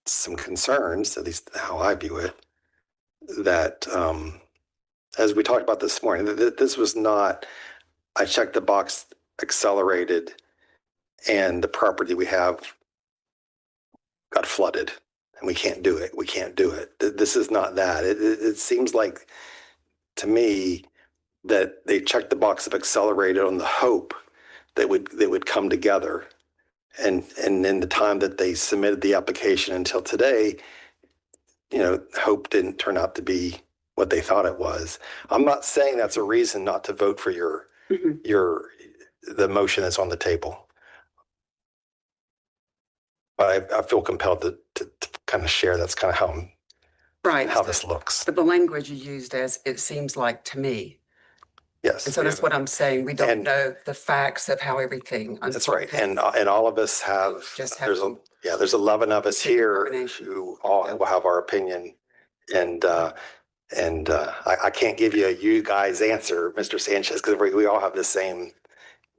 some concerns, at least how I view it, that as we talked about this morning, this was not, I checked the box, accelerated, and the property we have got flooded and we can't do it. We can't do it. This is not that. It seems like to me that they checked the box of accelerated on the hope that they would come together. And in the time that they submitted the application until today, hope didn't turn out to be what they thought it was. I'm not saying that's a reason not to vote for the motion that's on the table. But I feel compelled to kind of share. That's kind of how this looks. But the language you used as it seems like to me. Yes. And so that's what I'm saying. We don't And- know the facts of how everything unfolded. That's right. And all of us have, Just have some- there's 11 of us Take here determination. who all will have our opinion. And I can't give you guys answer, Mr. Sanchez, because we all have the same,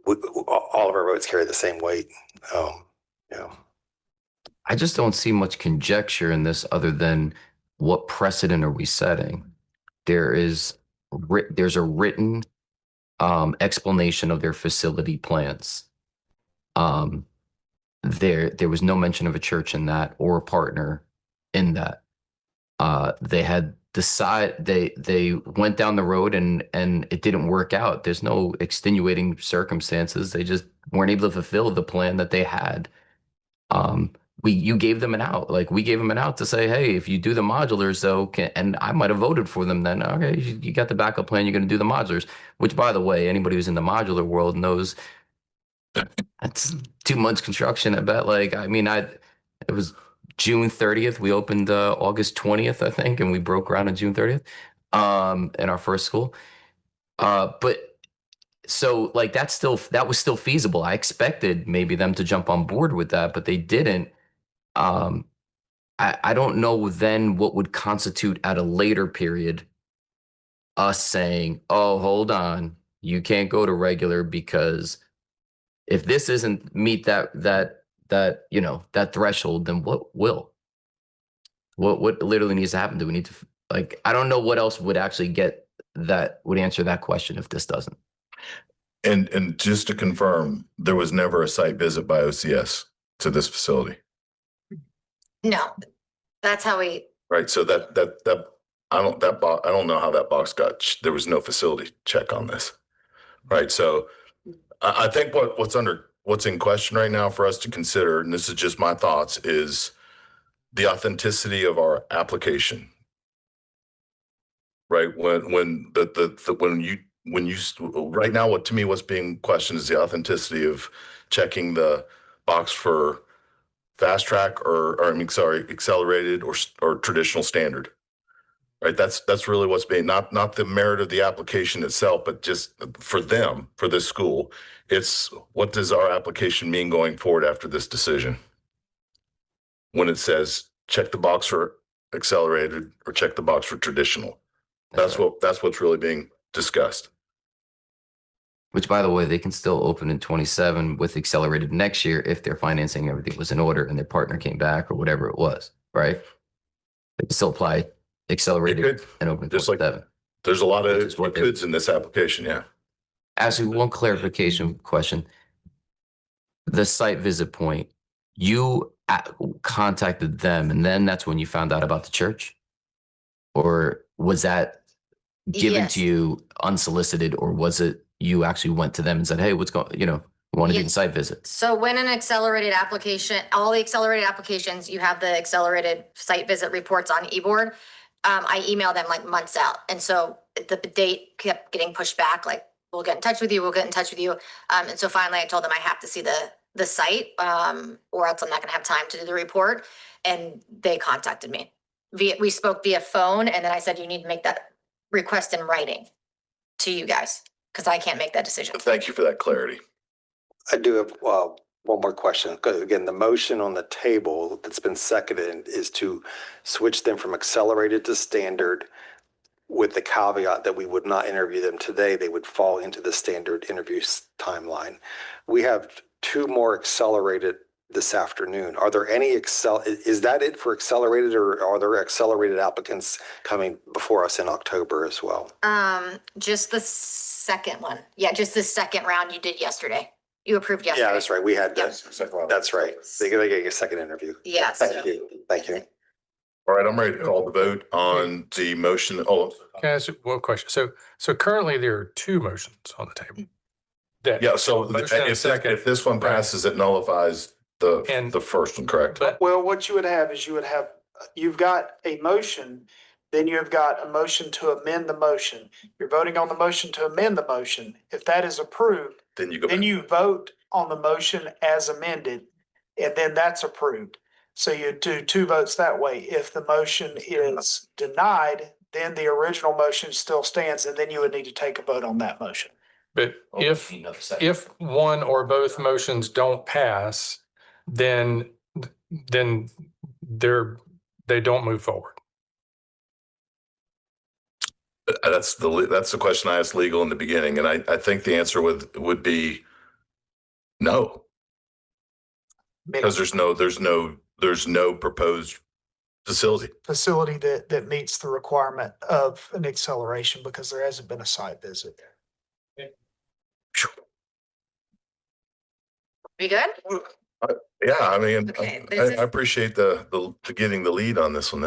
all of our votes carry the same weight. I just don't see much conjecture in this other than what precedent are we setting? There's a written explanation of their facility plans. there was no mention of a church in that or a partner in that. They had they went down the road and it didn't work out. There's no extenuating circumstances. They just weren't able to fulfill the plan that they had. You gave them an out. Like we gave them an out to say, hey, if you do the modulars though, and I might have voted for them then, okay, you got the backup plan, you're going to do the modulars, which by the way, anybody who's in the modular world knows that's 2 months construction. I bet it was June 30th. We opened August 20th, I think, and we broke ground on June 30th in our first school. But so like that was still feasible. I expected maybe them to jump on board with that, but they didn't. I don't know then what would constitute at a later period us saying, oh, hold on, you can't go to regular because if this isn't meet that threshold, then what will? What literally needs to happen? Do we need to I don't know what else would actually would answer that question if this doesn't. And just to confirm, there was never a site visit by OCS to this facility. No, that's how we, Right. So I don't know how that box there was no facility check on this. Right. So I think what's in question right now for us to consider, and this is just my thoughts, is the authenticity of our application. Right. When right now, what to me, what's being questioned is the authenticity of checking the box for fast track accelerated or traditional standard. Right. That's really what's being, not the merit of the application itself, but just for this school, it's what does our application mean going forward after this decision? When it says check the box for accelerated or check the box for traditional. That's what's really being discussed. Which, by the way, they can still open in 27 with accelerated next year if their financing, everything was in order and their partner came back or whatever it was, right? They can still apply accelerated and open in 27. There's a lot of coulds in this application, yeah. Actually, one clarification question. The site visit point, you contacted them and then that's when you found out about the church? Or was that given Yes. to you unsolicited, or was it you actually went to them and said, hey, what's going, want to do the site visit? so when an accelerated application, all the accelerated applications, you have the accelerated site visit reports on eBoard. I emailed them like months out. And so the date kept getting pushed back, like, we'll get in touch with you, we'll get in touch with you. And so finally I told them I have to see the site, or else I'm not gonna have time to do the report. And they contacted me. We spoke via phone, and then I said, you need to make that request in writing to you guys, because I can't make that decision. Thank you for that clarity. I do have one more question. Because again, the motion on the table that's been seconded is to switch them from accelerated to standard with the caveat that we would not interview them today. They would fall into the standard interview timeline. We have 2 more accelerated this afternoon. Are there any is that it for accelerated, or are there accelerated applicants coming before us in October as well? Just the second one. Yeah, just the second round you did yesterday. You approved yesterday. Yeah, that's right. We had Yep. that. That's right. They're going to get a second interview. Yes. Thank you. Thank you. All right, I'm ready to call the vote on the motion. Oh, Can I ask one question? So currently there are 2 motions on the table. yeah. So Motion and second. if this one passes, it nullifies the first one, correct? But Well, what you would have is you've got a motion, then you've got a motion to amend the motion. You're voting on the motion to amend the motion. If that is approved, Then you go then back. you vote on the motion as amended, and then that's approved. So you do 2 votes that way. If the motion is denied, then the original motion still stands, and then you would need to take a vote on that motion. But if one or both motions don't pass, then they don't move forward. That's the question I asked legal in the beginning, and I think the answer would be no, because there's no proposed facility. Facility that meets the requirement of an acceleration, because there hasn't been a site visit. You good? Yeah, I mean, Okay, I this is- appreciate the getting the lead on this one.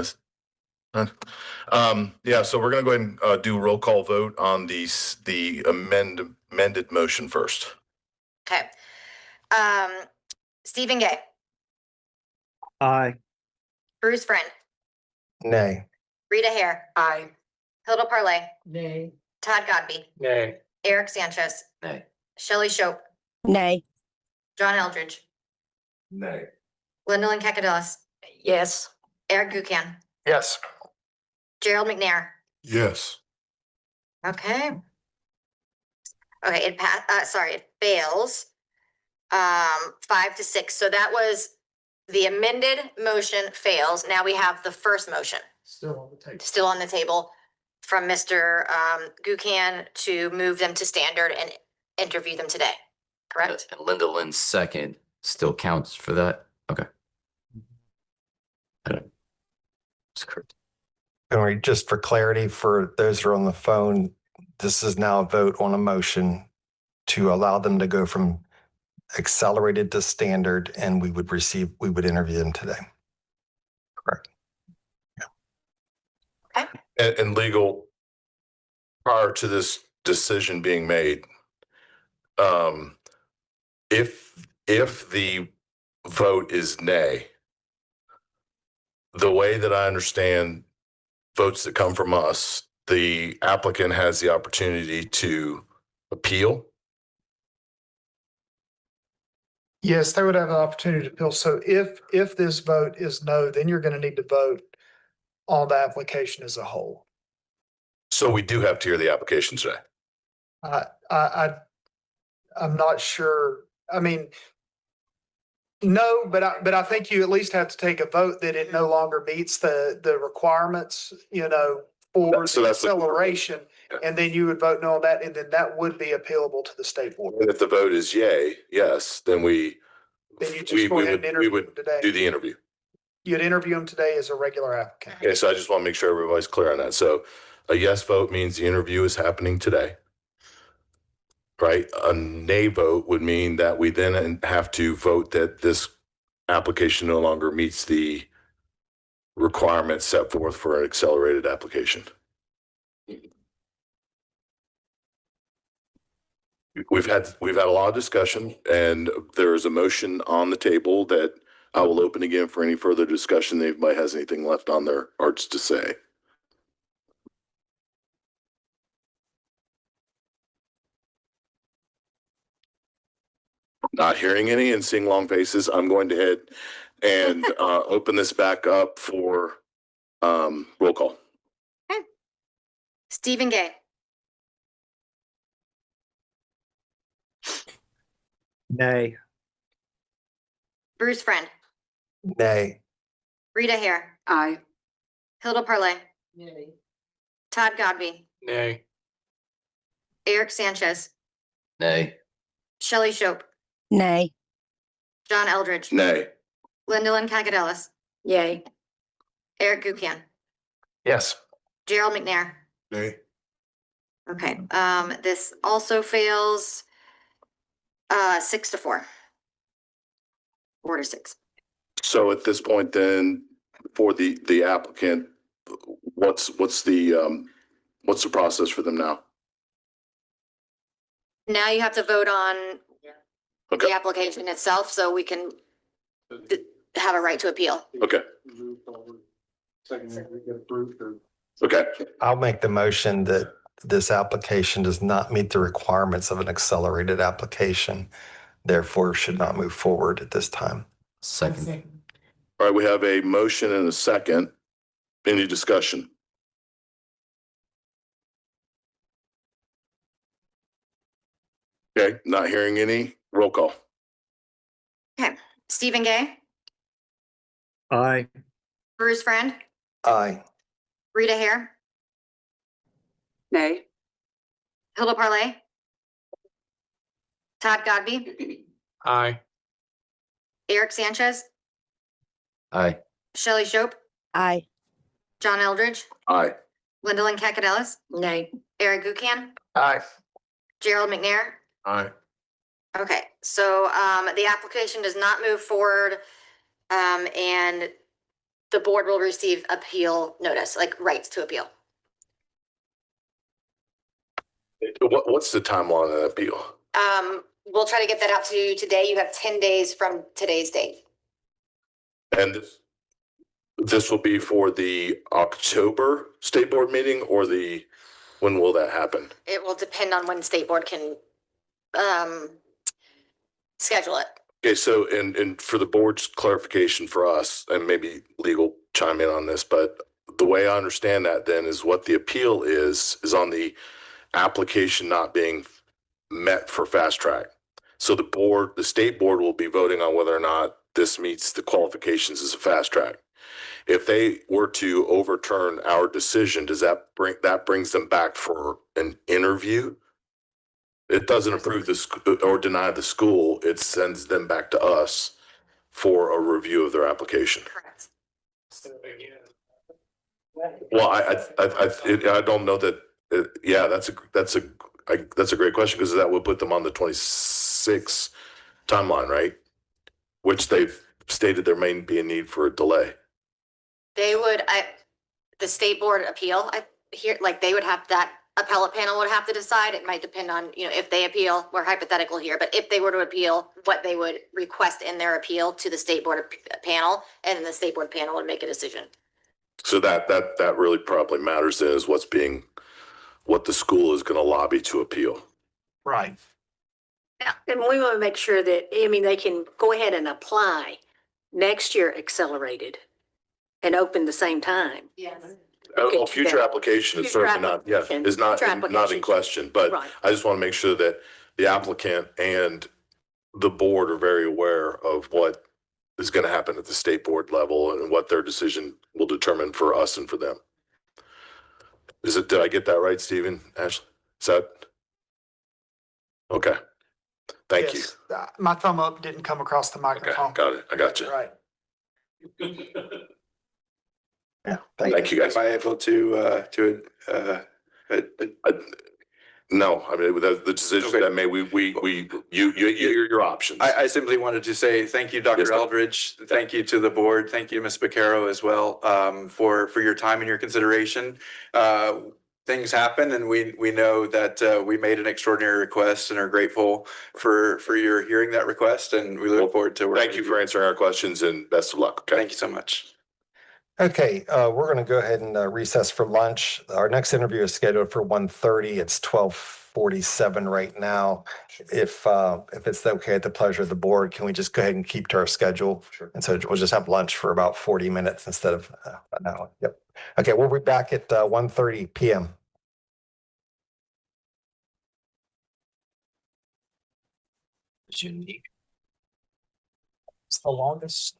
Yeah, so we're gonna go ahead and do roll call vote on the amended motion first. Okay. Stephen Gay, Aye. Bruce Friend, Nay. Rita Hare, Aye. Hilda Parlay, Nay. Todd Godby, Nay. Eric Sanchez, Nay. Shelley Shope, Nay. John Eldridge, Nay. Gwendolyn Kakadelis, Yes. Eric Gucan, Yes. Gerald McNair. Yes. Okay. Okay, it fails. 5-6. So that was the amended motion fails. Now we have the first motion Still on the table. still on the table from Mr. Gucan to move them to standard and interview them today, correct? And Linda Lynn's second still counts for that? Okay. That's correct. Henry, just for clarity, for those who are on the phone, this is now a vote on a motion to allow them to go from accelerated to standard, and we would interview them today. Correct. And legal, prior to this decision being made, if the vote is nay, the way that I understand votes that come from us, the applicant has the opportunity to appeal. Yes, they would have an opportunity to appeal. So if this vote is no, then you're going to need to vote on the application as a whole. So we do have to hear the application today. I'm not sure. I mean, no, but I think you at least have to take a vote that it no longer meets the requirements, for So the that's the- acceleration. And then you would vote no on that, and then that would be appealable to the state board. And if the vote is yay, yes, then Then you just go ahead and we interview would them today. do the interview. You'd interview them today as a regular applicant. Okay, so I just want to make sure everybody's clear on that. So a yes vote means the interview is happening today. Right? A nay vote would mean that we then have to vote that this application no longer meets the requirements set forth for an accelerated application. We've had a lot of discussion, and there is a motion on the table that I will open again for any further discussion. If anybody has anything left on their hearts to say. Not hearing any and seeing long faces, I'm going to head and open this back up for roll call. Stephen Gay, Nay. Bruce Friend, Nay. Rita Hare, Aye. Hilda Parlay, Todd Godby, Nay. Eric Sanchez, Nay. Shelley Shope, Nay. John Eldridge, Nay. Gwendolyn Kakadelis, Yay. Eric Gucan, Yes. Gerald McNair. Nay. Okay, this also fails 6-4. 4-6. So at this point, then, for the applicant, what's the process for them now? Now you have to vote on Okay. the application itself, so we can have a right to appeal. Okay. Okay. I'll make the motion that this application does not meet the requirements of an accelerated application, therefore should not move forward at this time. Second. All right. We have a motion and a second. Any discussion? Okay. Not hearing any. Roll call. Okay, Stephen Gay, Aye. Bruce Friend, Aye. Rita Hare, Nay. Hilda Parlay, Todd Godby, Aye. Eric Sanchez, Aye. Shelley Shope, Aye. John Eldridge, Aye. Gwendolyn Kakadelis, Nay. Eric Gucan, Aye. Gerald McNair, Aye. Okay, so the application does not move forward, and the board will receive appeal notice, like rights to appeal. What's the timeline on that appeal? We'll try to get that out to you today. You have 10 days from today's date. And this will be for the October state board meeting, or when will that happen? It will depend on when state board can schedule it. Okay, so and for the board's clarification for us, and maybe legal chime in on this, but the way I understand that then is what the appeal is on the application not being met for fast track. So the state board will be voting on whether or not this meets the qualifications as a fast track. If they were to overturn our decision, does that brings them back for an interview? It doesn't approve or deny the school. It sends them back to us for a review of their application. Correct. Well, I don't know that. Yeah, that's a great question, because that would put them on the 26th timeline, right? Which they've stated there may be a need for a delay. They would, the state board appeal, they would have, that appellate panel would have to decide. It might depend on, if they appeal, we're hypothetical here, but if they were to appeal, what they would request in their appeal to the state board panel, and then the state board panel would make a decision. So that really probably matters then, is what the school is going to lobby to appeal. Right. Yeah, and we want to make sure that, they can go ahead and apply next year accelerated and open the same time. Yes. Oh, future application is Future certainly not, application. is not Future in application. question, but Right. I just want to make sure that the applicant and the board are very aware of what is going to happen at the state board level and what their decision will determine for us and for them. Did I get that right, Stephen, Ashley? Is that? Okay. Thank you. Yes. My thumb up didn't come across the Okay, microphone. got it. I got you. Right. Yeah. Thank you, guys. Am I able to No, I mean, the decision Okay. that made, your options. I simply wanted to say thank you, Yes, Dr. sir. Eldridge. Thank you to the board. Thank you, Ms. Beccaro, as well, for your time and your consideration. Things happen, and we know that we made an extraordinary request and are grateful for your hearing that request, and we look forward to working. Thank you for answering our questions, and best of luck. Okay. Thank you so much. Okay, we're going to go ahead and recess for lunch. Our next interview is scheduled for 1:30. It's 12:47 right now. If it's okay at the pleasure of the board, can we just go ahead and keep to our schedule? Sure. And so we'll just have lunch for about 40 minutes instead of an hour. Yep. Okay, we'll be back at 1:30 p.m. It's unique. It's the longest